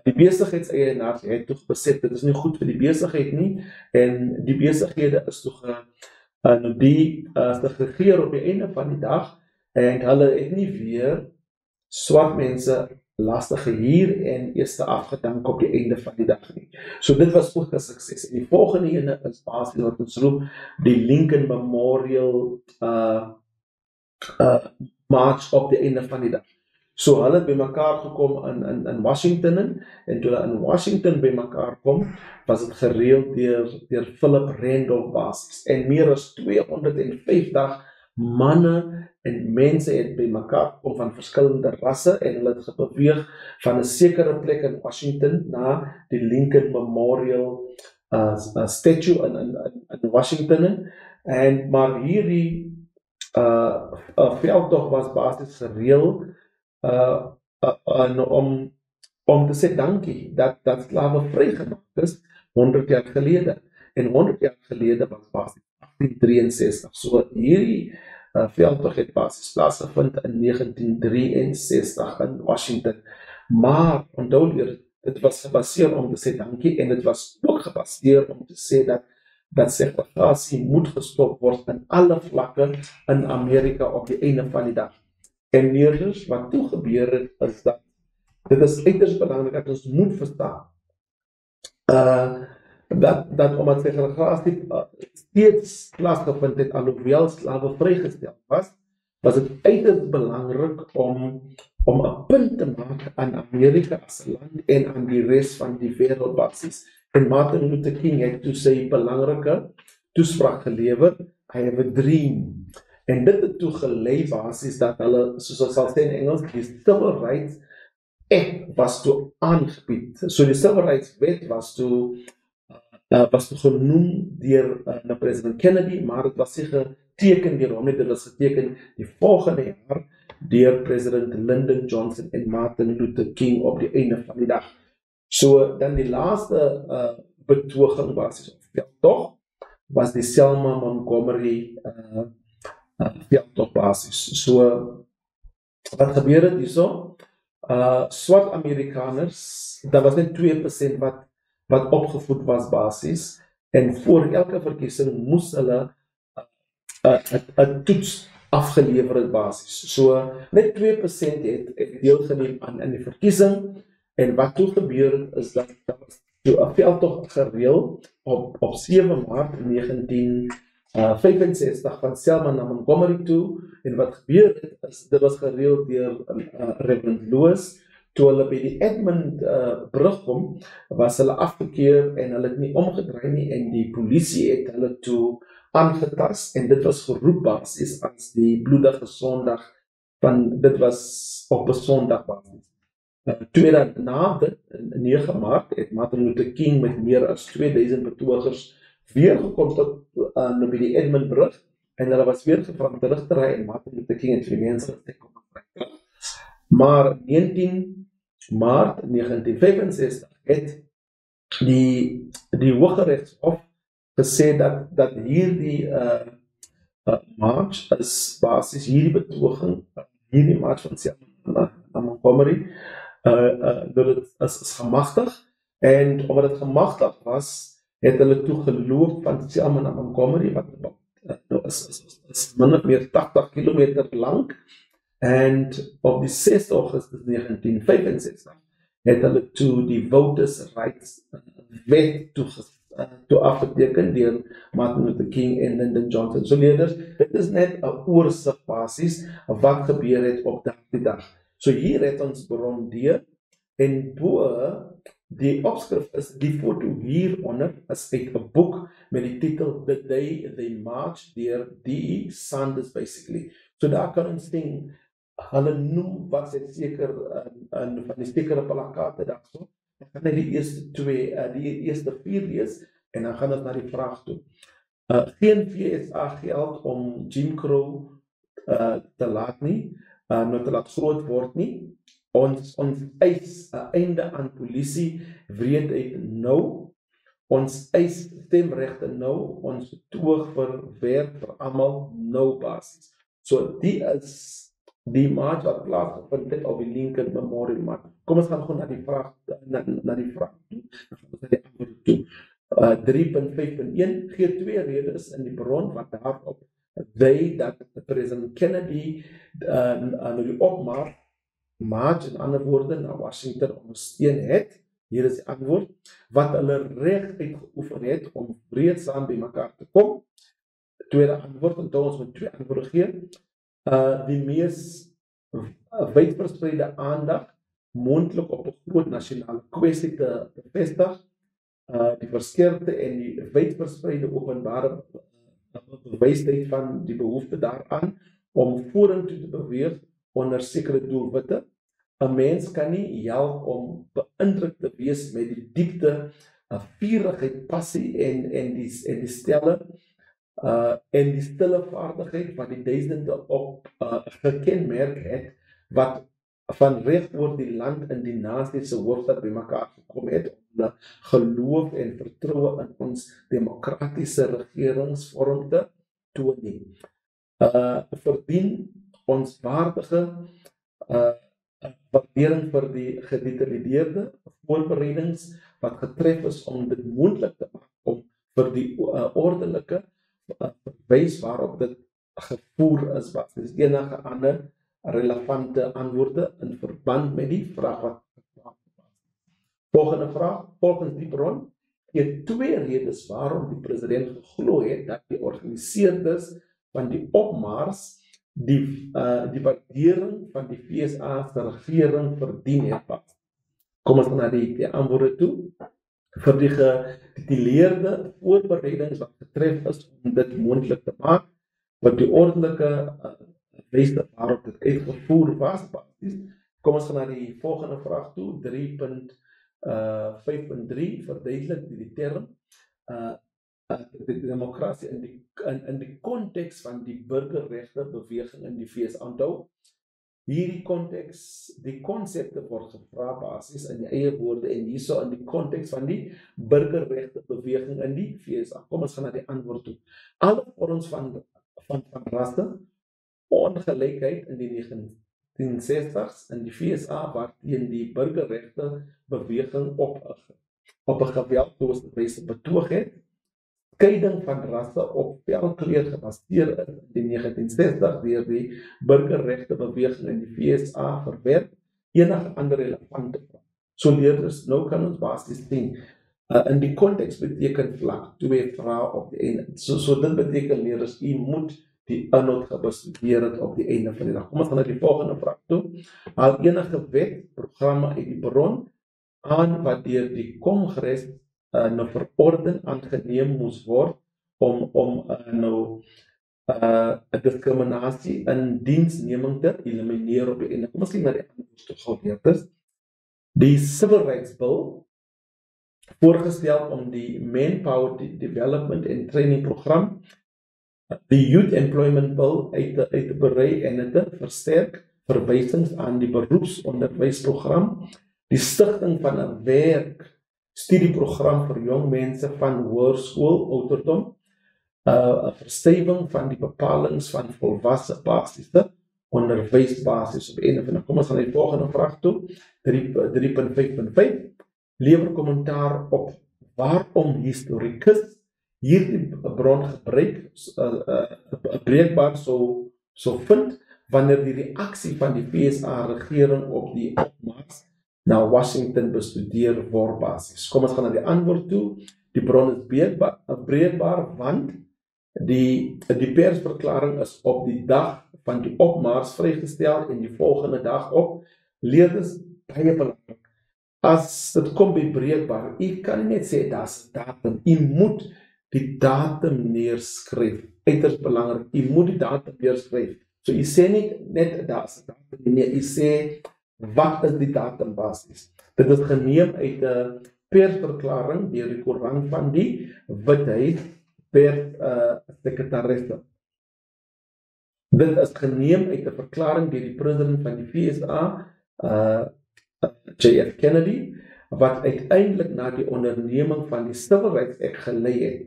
besigheidseienaars het toch besef, dit is nie goed vir die besigheid nie, en die besighede is toch segregeer op die einde van die dag, en hulle het nie weer swart mense lastig gehuur en eers afgedank op die einde van die dag nie. So dit was ook 'n sukses. En die volgende ene is basies wat ons roep die Lincoln Memorial March op die einde van die dag. So hulle het by mekaar gekom in Washington, en toe hulle in Washington by mekaar kom, was dit gereël deur Philip Randolph basies, en meer as 250 manne en mense het by mekaar gekom van verskillende rasse, en hulle het beweeg van 'n sekere plek in Washington na die Lincoln Memorial statue in Washington, maar hierdie veldtog was basies gereël om te sê dankie dat slawe vrygemaak is 100 jaar gelede. En 100 jaar gelede was basies 1863. So hierdie veldtog het basies plaasgevind in 1963 in Washington. Maar onthou dit was gebaseer om te sê dankie, en dit was ook gebaseer om te sê dat segregasie moet gestop word in alle vlakke in Amerika op die einde van die dag. En leerders, wat toe gebeur het, is dat dit is uiters belangrik dat ons moet verstaan dat omdat segregasie steeds plaasgevind het, alhoewel slawe vrygestel was dit uiters belangrik om 'n punt te maak aan Amerika as 'n land en aan die res van die wêreld basies. En Martin Luther King het toe sy belangrike toespraak gelewer, I have a dream. En dit het toe gelei basies dat hulle, soos ons sal sê in Engels, die Civil Rights Act was toe aangebied. So die Civil Rights Wet was toe genoem deur president Kennedy, maar dit was nie geteken deur hom nie, dit was geteken die volgende jaar deur president Lyndon Johnson en Martin Luther King op die einde van die dag. So dan die laaste betoging basies of veldtog was die Selma Montgomery veldtog basis. So wat gebeur het hierso? Swart Amerikaners, daar was net 2% wat opgevoed was basis en voor elke verkiesing moes hulle 'n toets afgelewer het basis. So net 2% het deelgeneem aan die verkiesing en wat toe gebeur het is dat daar was so 'n veldtog gereël op 7 Maart 1965 van Selma na Montgomery toe en wat gebeur het is dit was gereël deur Reverend Lewis. Toe hulle by die Edmund brug kom, was hulle afgekeer en hulle het nie omgedraai nie en die polisie het hulle toe aangetast en dit was geroep basis as die bloedige Sondag van dit was op 'n Sondag basis. Twee dae na dit, 9 Maart, het Martin Luther King met meer as 2000 betogers weer gekom tot by die Edmund brug en hulle was weer gevra om terug te ry en Martin Luther King het vir die mense gesê kom terug. Maar 19 Maart 1965 het die Hooggeregshof gesê dat hierdie march is basis hierdie betoging, hierdie march van Selma na Montgomery dat dit is gemagtig en omdat dit gemagtig was, het hulle toe geloop van Selma na Montgomery wat is min of meer 80 kilometer lank en op die 6 Augustus 1965 het hulle toe die Voters' Rights Wet toe afgeteken deur Martin Luther King en Lyndon Johnson. So leerders, dit is net 'n oorsig basis wat gebeur het op daardie dag. So hier het ons bron D en bo die opskrif is die foto hieronder is uit 'n boek met die titel The Day They Marched deur D.E. Sanders basically. So daar kan ons sien hulle noem wat sy seker van die sekere plakate daarso. Ek gaan net die eerste 4 lees en dan gaan ons na die vraag toe. Geen FSA geld om Jim Crow te laat nie, te laat groot word nie. Ons eis 'n einde aan polisie wreedheid nou. Ons eis stemregte nou. Ons betoog vir werk vir almal nou basis. So die is die march wat plaasgevind het op die Lincoln Memorial March. Kom ons gaan gewoon na die vraag na die vraag toe. Na die antwoord toe. 3.5.1 gee 2 redes in die bron wat daarop dui dat president Kennedy nou die opmarch in ander woorde na Washington ondersteun het. Hier is die antwoord wat hulle reg uitgeoefen het om vreedsaam by mekaar te kom. Tweede antwoord, onthou ons moet 2 antwoorde gee. Die mees wydverspreide aandag moontlik op 'n groot nasionale kwessie te vestig. Die verskeurde en die wydverspreide openbare bewysheid van die behoefte daaraan om vorentoe te beweeg onder sekere doelwitte. 'n Mens kan nie help om beïndruk te wees met die diepte, vurigheid, passie en die stille vaardigheid wat die duisende op gekenmerk het wat van reg oor die land in die nasie se hoofstad bymekaar gekom het om geloof en vertroue in ons demokratiese regeringsvorm te toon. Verdien ons waardige waardering vir die gedetailleerde voorbereidings wat getref is om dit moontlik te maak om vir die ordelike bewys waarop dit gevoer is wat is enige ander relevante antwoorde in verband met die vraag wat gevra is. Volgende vraag, volgens die bron gee 2 redes waarom die president geglo het dat die organiseerders van die opmars die waardering van die FSA se regering verdien het. Kom ons na die antwoorde toe. Vir die gedetailleerde voorbereidings wat getref is om dit moontlik te maak, wat die ordelike wyse waarop dit uitgevoer was. Kom ons gaan na die volgende vraag toe, 3.5.3 verduidelik die term die demokrasie in die konteks van die burgerregte beweging in die VS. Onthou, hierdie konteks, die konsepte word gevra basis in die eie woorde en hierso in die konteks van die burgerregte beweging in die FSA. Kom ons gaan na die antwoord toe. Alle vorms van rasse, ongelykheid in die 1960s in die FSA waarteen die burgerregte beweging op 'n geweldloose wyse betoog het, skeiding van rasse op velkleur gebaseer is in die 1960 deur die burgerregte beweging in die FSA verwerp enige ander relevante vraag. So leerders, nou kan ons basies sien, in die konteks beteken vlak 2 vrae op die einde. So dit beteken leerders, u moet die inhoud gebestudeer het op die einde van die dag. Kom ons gaan na die volgende vraag toe. Haal enige wet, programme uit die bron aan wat deur die Kongres 'n verordening aangeneem moes word om 'n diskriminasie in diensneming te elimineer op die einde. Kom ons kyk na die antwoord toe gou leerders. Die Civil Rights Bill voorgestel om die Manpower Development and Training Program, die Youth Employment Bill uit te berei en te versterk, verwysings aan die beroepsonderwysprogram, die stigting van 'n werkstudieprogram vir jong mense van hoërskool ouderdom, 'n verstywing van die bepalinge van volwasse basiese onderwysbasis op een of ander. Kom ons gaan na die volgende vraag toe. 3.5.5 lewer kommentaar op waarom historikus hierdie bron gebruik breekbaar sou vind wanneer die reaksie van die FSA regering op die opmars na Washington bestudeer word basis. Kom ons gaan na die antwoord toe. Die bron is breekbaar want die persverklaring is op die dag van die opmars vrygestel en die volgende dag op. Leerders, baie belangrik. As dit kom by breekbaar, u kan nie net sê daar's 'n datum, u moet die datum neerskryf. Uiters belangrik, u moet die datum neerskryf. So u sê nie net daar's 'n datum nie, u sê wat is die datum basis. Dit is geneem uit 'n persverklaring deur die koerant van die Withuis per sekretaresse. Dit is geneem uit 'n verklaring deur die president van die FSA, JF Kennedy, wat uiteindelik na die onderneming van die Civil Rights Act gelei het.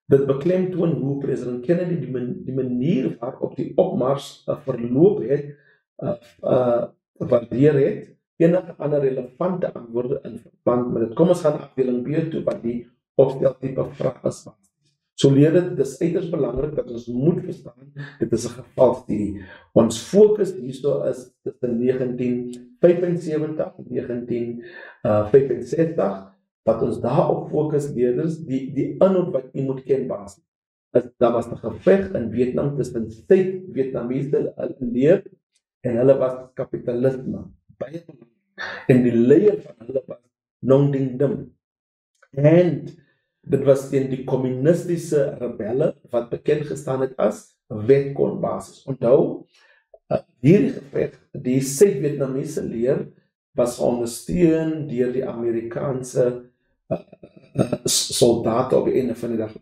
Dit beklemtoon hoe president Kennedy die manier waarop die opmars verloop het, waardeer het, enige ander relevante antwoorde in verband met dit. Kom ons gaan afdeling B toe, wat die opsteltipe vraag is. So leer dit is uiters belangrik dat ons moet verstaan, dit is 'n gevalstudie. Ons fokus hierso is tussen 1975 en 1965, wat ons daarop fokus leerders, die inhoud wat u moet ken basis. Daar was 'n geveg in Vietnam tussen Suid-Vietnamese leer en hulle was kapitalisme. Baie belangrik. En die leier van hulle was Nong Dinh Diem. En dit was teen die kommunistiese rebelle wat bekend gestaan het as Vietcong basis. Onthou, hierdie geveg, die Suid-Vietnamese leer was ondersteun deur die Amerikaanse soldate op die einde van die dag.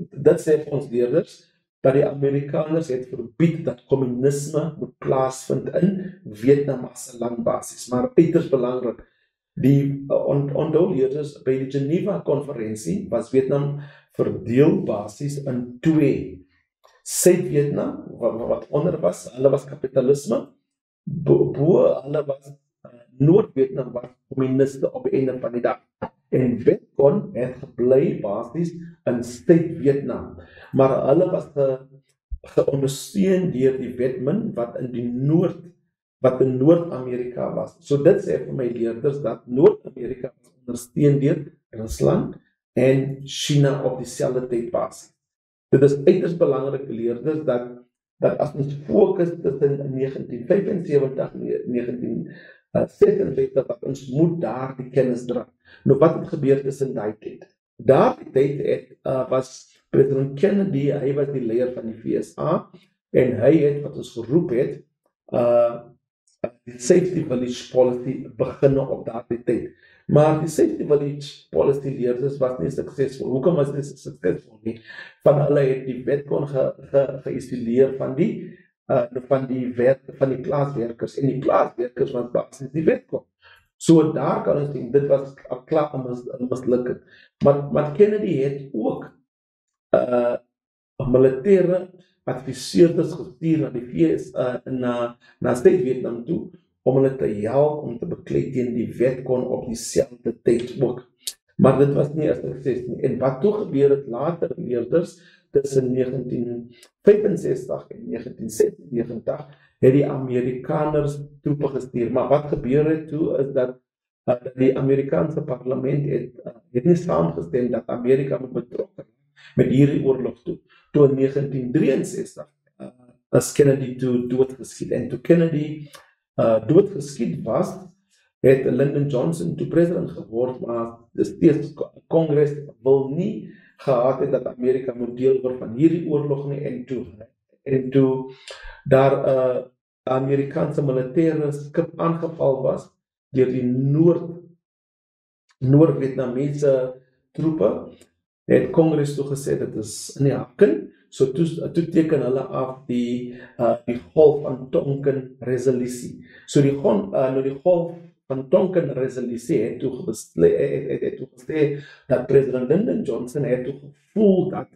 Dit sê vir ons leerders dat die Amerikaners het verbied dat kommunisme moet plaasvind in Vietnam as 'n landbasis. Maar uiters belangrik, die onthou leerders by die Geneva konferensie was Vietnam verdeel basis in 2. Suid-Vietnam wat onder was, hulle was kapitalisme, bo hulle was Noord-Vietnam was kommuniste op die einde van die dag. En Vietcong het gebly basis in Suid-Vietnam, maar hulle was geondersteun deur die Vietmin wat in Noord-Amerika was. So dit sê vir my leerders dat Noord-Amerika was ondersteun deur Rusland en China op dieselfde tyd basis. Dit is uiters belangrik leerders dat as ons fokus tussen 1975 en 1956 dat ons moet daar die kennis dra. Nou wat het gebeur tussen daai tyd? Daardie tyd was president Kennedy, hy was die leier van die FSA en hy het wat ons geroep het die Safety Village Policy beginne op daardie tyd. Maar die Safety Village Policy leerders was nie suksesvol. Hoekom was dit suksesvol nie? Van hulle het die Vietcong geïsoleer van die van die plaaswerkers en die plaaswerkers was basies die Wetcon. So daar kan ons sien dit was al klaar 'n mislukking. Maar Kennedy het ook militêre adviseerders gestuur na die VS na Suid-Vietnam toe om hulle te help om te beklei teen die Wetcon op dieselfde tyd ook. Maar dit was nie 'n sukses nie. En wat toe gebeur het later leerders tussen 1965 en 1996 het die Amerikaners troepe gestuur. Maar wat gebeur het toe is dat die Amerikaanse parlement het nie saamgestem dat Amerika moet betrokke met hierdie oorlog toe. Toe in 1963 is Kennedy toe doodgeskiet. En toe Kennedy doodgeskiet was, het Lyndon Johnson toe president geword, maar die Kongres wil nie gehad het dat Amerika moet deel word van hierdie oorlog nie, en toe daar Amerikaanse militêre skip aangeval was deur die Noord-Vietnamese troepe, het Kongres toe gesê dit is in die hakken, so toe teken hulle af die Golf van Tonkin resolusie. So die Golf van Tonkin resolusie het toe gesê dat president Lyndon Johnson het toe gevoel dat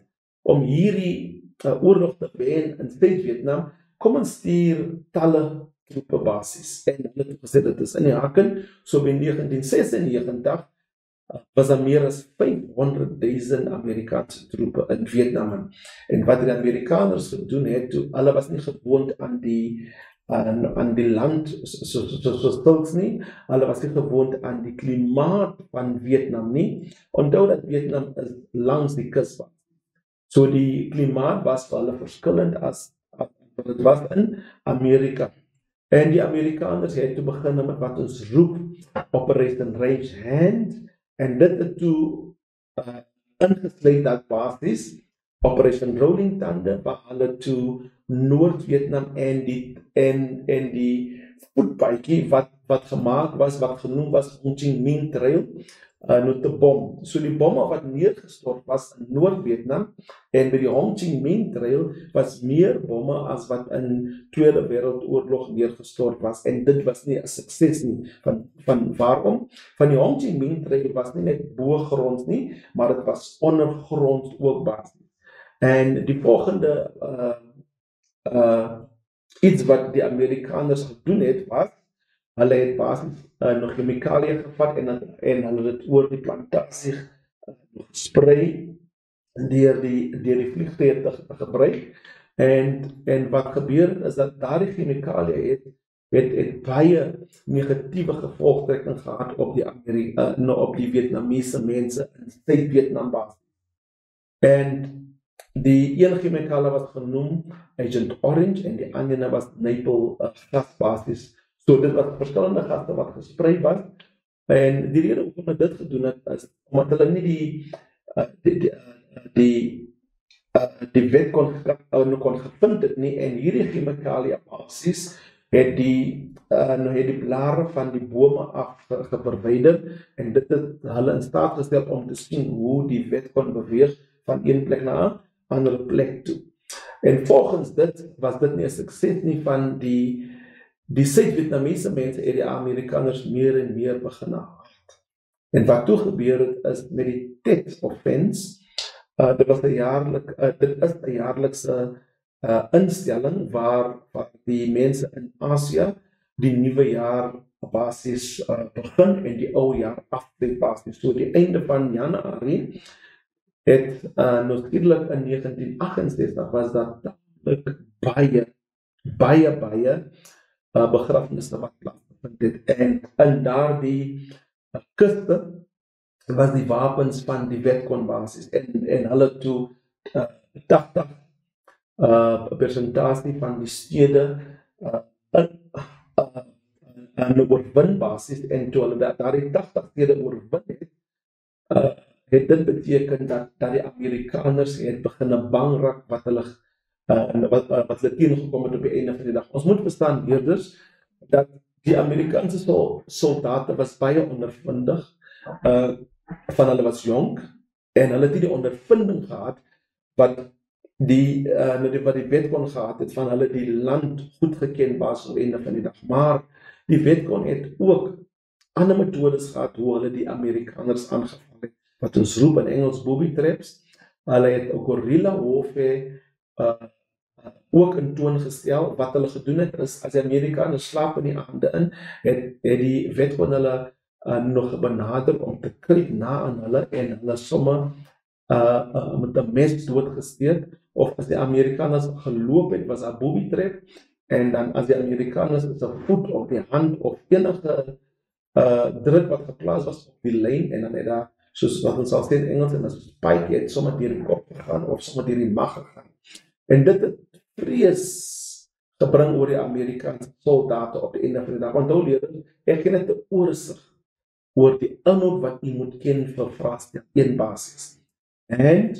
om hierdie oorlog te wen in Suid-Vietnam, kom ons stuur talle troepe basis. En hulle het gesê dit is in die hakken, so in 1996 was daar meer as 500,000 Amerikaanse troepe in Vietnam. En wat die Amerikaners gedoen het, hulle was nie gewoond aan die land so stilts nie, hulle was nie gewoond aan die klimaat van Vietnam nie. Onthou dat Vietnam is langs die kus was. So die klimaat was vir hulle verskillend as dit was in Amerika. En die Amerikaners het toe begin met wat ons roep Operation Range Hand, en dit het toe ingesluit dat basis Operation Rolling Thunder, waar hulle toe Noord-Vietnam en die voetpaadjie wat gemaak was, wat genoem was Ho Chi Minh Trail, te bom. So die bomme wat neergestort was in Noord-Vietnam en by die Ho Chi Minh Trail was meer bomme as wat in Tweede Wêreldoorlog neergestort was, en dit was nie 'n sukses nie. Van waarom? Van die Ho Chi Minh Trail was nie net bo-gronds nie, maar dit was ondergronds ook basis. En die volgende iets wat die Amerikaners gedoen het was, hulle het basis nog chemikalie gevat en hulle het oor die plantasie gesprei deur die vliegtuie te gebruik. En wat gebeur is dat daardie chemikalie het baie negatiewe gevolgtrekking gehad op die Vietnamese mense in Suid-Vietnam basis. En die een chemikalie was genoem Agent Orange en die ander was Maple gasbasis. So dit was verskillende gasse wat gesprei was. En die rede hoekom dit gedoen het is omdat hulle nie die wet kon gevind het nie, en hierdie chemikalie basis het die blare van die bome af verwyder, en dit het hulle in staat gestel om te sien hoe die wet kon beweeg van een plek na 'n ander plek toe. En volgens dit was dit nie 'n sukses nie van die Suid-Vietnamese mense het die Amerikaners meer en meer begin haat. En wat toe gebeur het is met die Tet Offense, dit is 'n jaarlikse instelling waar die mense in Asië die nuwe jaar basis begin en die ou jaar afbreek basis. So die einde van Januarie het skielik in 1968 was dat baie begrafnisse wat plaasgevind het, en in daardie kuste was die wapens van die Wetcon basis, en hulle toe 80% persentasie van die stede in oorwin basis, en toe hulle daardie 80 stede oorwin het dit beteken dat die Amerikaners het begin bang raak wat hulle tegengekom het op die einde van die dag. Ons moet verstaan leerders dat die Amerikaanse soldate was baie ondervinding, van hulle was jonk en hulle het nie die ondervinding gehad wat wat die wet kon gehad het van hulle die land goed geken was op einde van die dag. Maar die wet kon het ook ander metodes gehad hoe hulle die Amerikaners aangeval het. Wat ons roep in Engels booby traps. Hulle het ook guerrilla warfare ook in toon gestel. Wat hulle gedoen het is, as die Amerikaners slaap in die aande in, het die wet kon hulle nog benader om te kruip na aan hulle en hulle somme met 'n mes doodgesteek, of as die Amerikaners geloop het, was 'n booby trap, en dan as die Amerikaners se voet op die hand of enige druk wat geplaas was op die lyn, en dan het daar, soos wat ons sal sê in Engels, en as spike het sommer deur die kop gegaan of sommer deur die mag gegaan. En dit het vrees gebring oor die Amerikaanse soldate op die einde van die dag. Onthou leerders, ek het 'n oorsig oor die inhoud wat jy moet ken vir vraestel 1 basis. En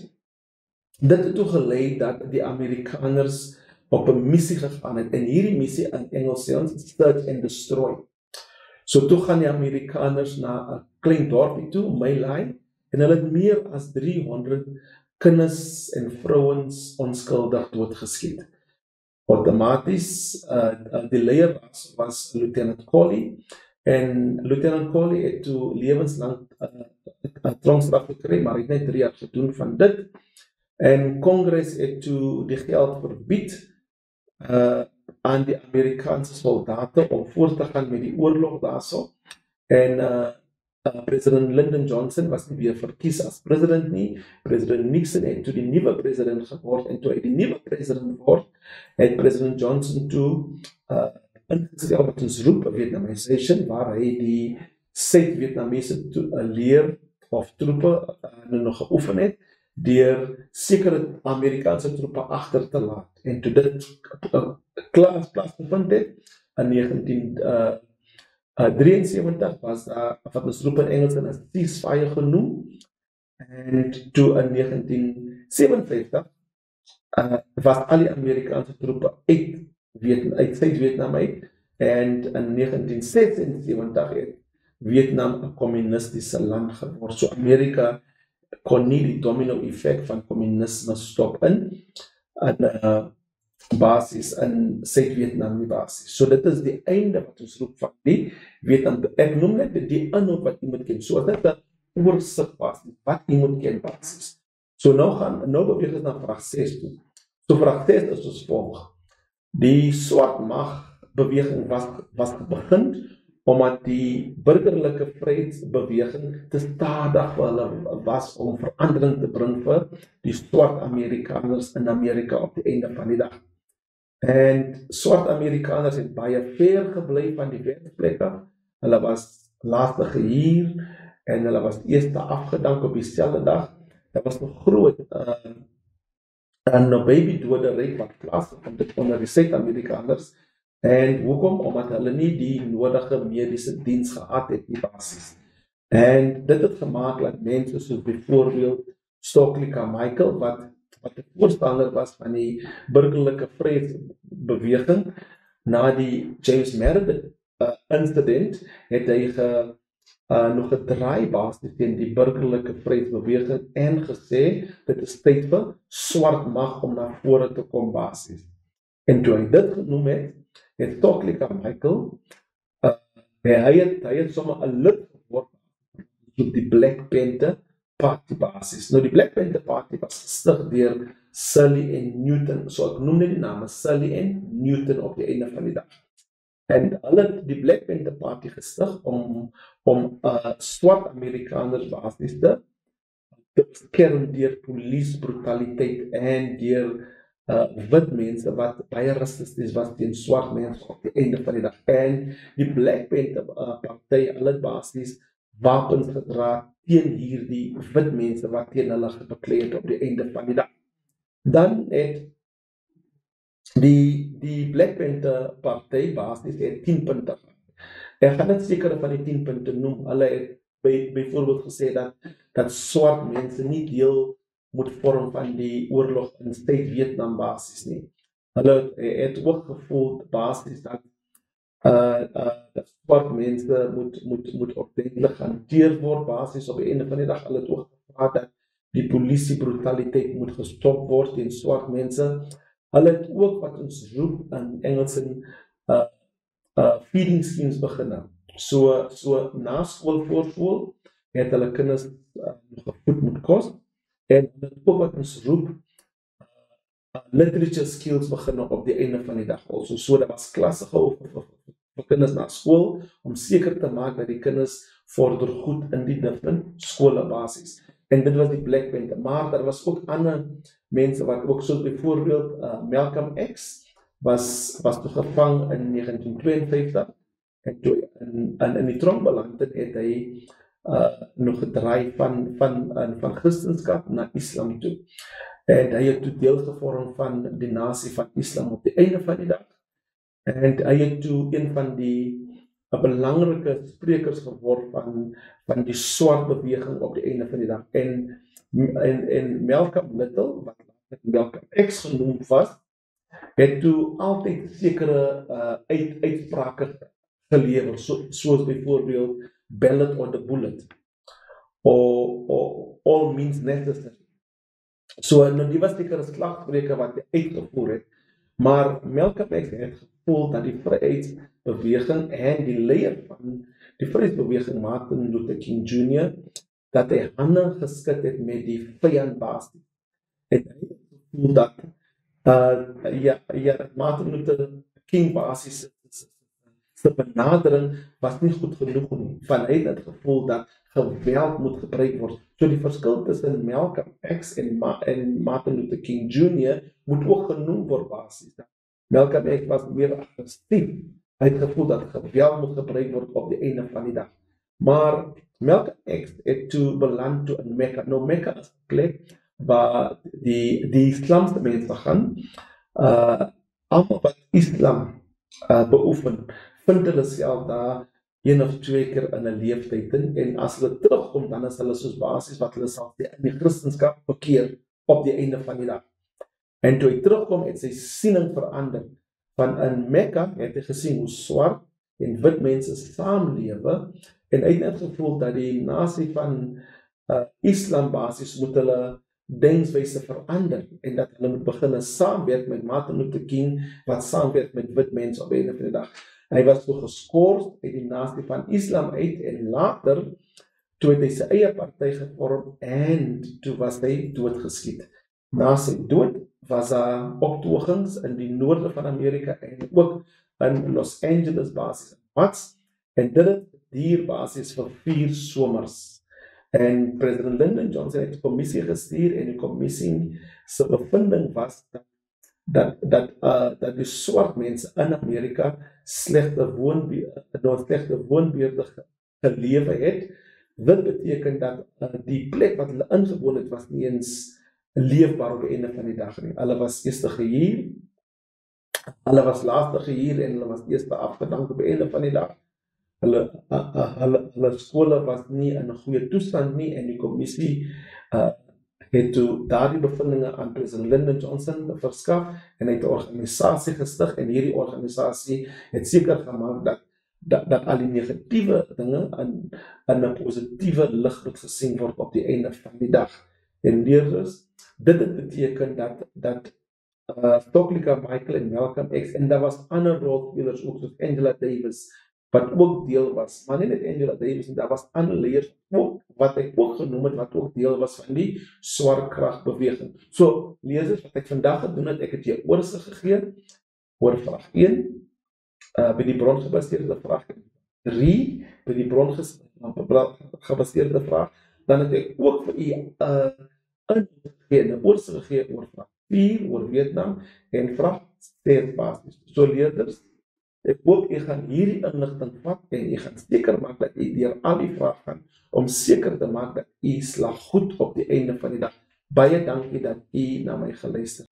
dit het toe gelei dat die Amerikaners op 'n missie gegaan het, en hierdie missie in Engels sê ons search and destroy. So toe gaan die Amerikaners na 'n klein dorpie toe, Mylai, en hulle het meer as 300 kinders en vrouens onskuldig doodgeskiet. Outomaties, die leier was Lieutenant Colley, en Lieutenant Colley het toe lewenslang tronkstraf gekry, maar het net 3 jaar gedoen van dit. En Congress het toe die geld verbied aan die Amerikaanse soldate om voort te gaan met die oorlog daarso. En president Lyndon Johnson was nie weer verkies as president nie. President Nixon het toe die nuwe president geword, en toe hy die nuwe president word, het president Johnson toe ingestel wat ons roep Vietnamisation, waar hy die Suid-Vietnamese leer of troepe nog geoefen het, deur sekere Amerikaanse troepe agter te laat. En toe dit plaasgevind het in 1973 was daar wat ons roep in Engels 'n ceasefire genoem, en toe in 1957 was al die Amerikaanse troepe uit Suid-Vietnam uit, en in 1976 het Vietnam 'n kommunistiese land geword. So Amerika kon nie die domino effek van kommunisme stop in basis in Suid-Vietnam nie basis. So dit is die einde wat ons roep van die Vietnam. Ek noem net die inhoud wat jy moet ken. So dit is 'n oorsig basis wat jy moet ken basis. So nou beweeg ons na vraag 6 toe. So vraag 6 is soos volg. Die swart magbeweging was begin omdat die burgerlike vryheidsbeweging te stadig vir hulle was om verandering te bring vir die swart Amerikaners in Amerika op die einde van die dag. En swart Amerikaners het baie ver gebly van die werkplekke. Hulle was laaste gehuur en hulle was eerste afgedank op dieselfde dag. Daar was nog groot baby doderyk wat plaasgevind onder die Suid-Amerikaners. En hoekom? Omdat hulle nie die nodige mediese diens gehad het nie basis. En dit het gemaak dat mense soos byvoorbeeld Stokely Carmichael, wat 'n voorstander was van die burgerlike vryheidsbeweging, na die James Meredith incident, het hy nog gedraai basis teen die burgerlike vryheidsbeweging en gesê, dit is tyd vir swart mag om na vore te kom basis. En toe hy dit genoem het Stokely Carmichael, hy het sommer 'n lid geword op die Black Panther Party basis. Nou die Black Panther Party was gestig deur Sully en Newton. So ek noem net die name Sully en Newton op die einde van die dag. En hulle die Black Panther Party gestig om swart Amerikaners basis te beskerm deur polisiebrutaliteit en deur wit mense wat baie rassisties was teen swart mense op die einde van die dag. En die Black Panther party, hulle basis wapens gedra teen hierdie wit mense wat teen hulle beklei het op die einde van die dag. Dan het die Black Panther party basis het 10 punte. Ek gaan net sekere van die 10 punte noem. Hulle het byvoorbeeld gesê dat swart mense nie deel moet vorm van die oorlog in Suid-Vietnam basis nie. Hulle het ook gevoel basis dat swart mense moet ordentlik hanteer word basis op die einde van die dag. Hulle het ook gevra dat die polisie brutaliteit moet gestop word teen swart mense. Hulle het ook wat ons roep in Engels in feeding schemes beginne. So na skool, voorskool, het hulle kinders gevoed met kos, en hulle het ook wat ons roep literature skills beginne op die einde van die dag. Also, so dat was klasse gehou vir kinders na skool, om seker te maak dat die kinders vorder goed in die different skole basis. En dit was die plekpunte, maar daar was ook ander mense wat ook, soos byvoorbeeld Malcolm X was gevang in 1952, en toe in die tronk beland het hy nog gedraai van Christenskap na Islam toe. En hy het toe deel gevorm van die nasie van Islam op die einde van die dag. En hy het toe een van die belangrike sprekers geword van die swart beweging op die einde van die dag. En Malcolm Little, wat Malcolm X genoemd was, het toe altyd sekere uitsprake gelewer, soos byvoorbeeld ballot or the bullet, or all means necessary. So, die was sekere slagspreuke wat hy uitgevoer het, maar Malcolm X het gevoel dat die vryheidsbeweging en die leier van die vryheidsbeweging, Martin Luther King Jr., dat hy hande geskit het met die vyand basis. En hy het gevoel dat Martin Luther King basis se benadering was nie goed genoeg nie. Van hy het gevoel dat geweld moet gebruik word. So die verskil tussen Malcolm X en Martin Luther King Jr. moet ook genoem word basis. Malcolm X was meer agressief. Hy het gevoel dat geweld moet gebruik word op die einde van die dag. Maar Malcolm X het toe beland toe in Mekka. Nou Mekka is 'n plek waar die islamste mense gaan. Almal wat Islam beoefen, vind hulle self daar 1 of 2 keer in 'n leeftyd in, en as hulle terugkom, dan is hulle soos basis wat hulle sal in die Christenskap bekeer op die einde van die dag. En toe hy terugkom, het sy siening verander. Van in Mekka het hy gesien hoe swart en wit mense saamlewe, en hy het net gevoel dat die nasie van Islam basis moet hulle denkwyse verander, en dat hulle moet begin saamwerk met Martin Luther King, wat saamwerk met wit mense op die einde van die dag. Hy was so geskort uit die nasie van Islam uit, en later, toe het hy sy eie party gevorm, en toe was hy doodgeskiet. Na sy dood was daar optogings in die noorde van Amerika, en ook in Los Angeles basis, en dit het hier basis vir 4 somers. En president Lyndon Johnson het 'n kommissie gestuur, en die kommissie se bevinding was dat die swart mense in Amerika slegte woonbuurte gelewe het. Dit beteken dat die plek wat hulle ingewoon het, was nie eens leefbaar op die einde van die dag nie. Hulle was eerste gehuur, hulle was laaste gehuur, en hulle was eerste afgedank op die einde van die dag. Hulle skole was nie in 'n goeie toestand nie, en die kommissie het toe daardie bevindinge aan president Lyndon Johnson verskaf, en hy het 'n organisasie gestig, en hierdie organisasie het seker gemaak dat al die negatiewe dinge in 'n positiewe lig moet gesien word op die einde van die dag. En leerders, dit het beteken dat Stokely Carmichael en Malcolm X, en daar was ander rolspelers ook, soos Angela Davis, wat ook deel was, maar nie net Angela Davis, en daar was ander leiers ook, wat ek ook genoem het, wat ook deel was van die swaarkragbeweging. So, lezers, wat ek vandag gedoen het, ek het jou oorsig gegee, oor vraag 1, by die brongebaseerde vraag 3, by die brongebaseerde vraag, dan het ek ook vir u een oorsig gegee oor vraag 4, oor Vietnam, en vraag 6 basis. So, leerders, ek hoop, jy gaan hierdie inligting vat, en jy gaan seker maak dat jy deur al die vrae gaan, om seker te maak dat jy slag goed op die einde van die dag. Baie dankie dat jy na my geluister.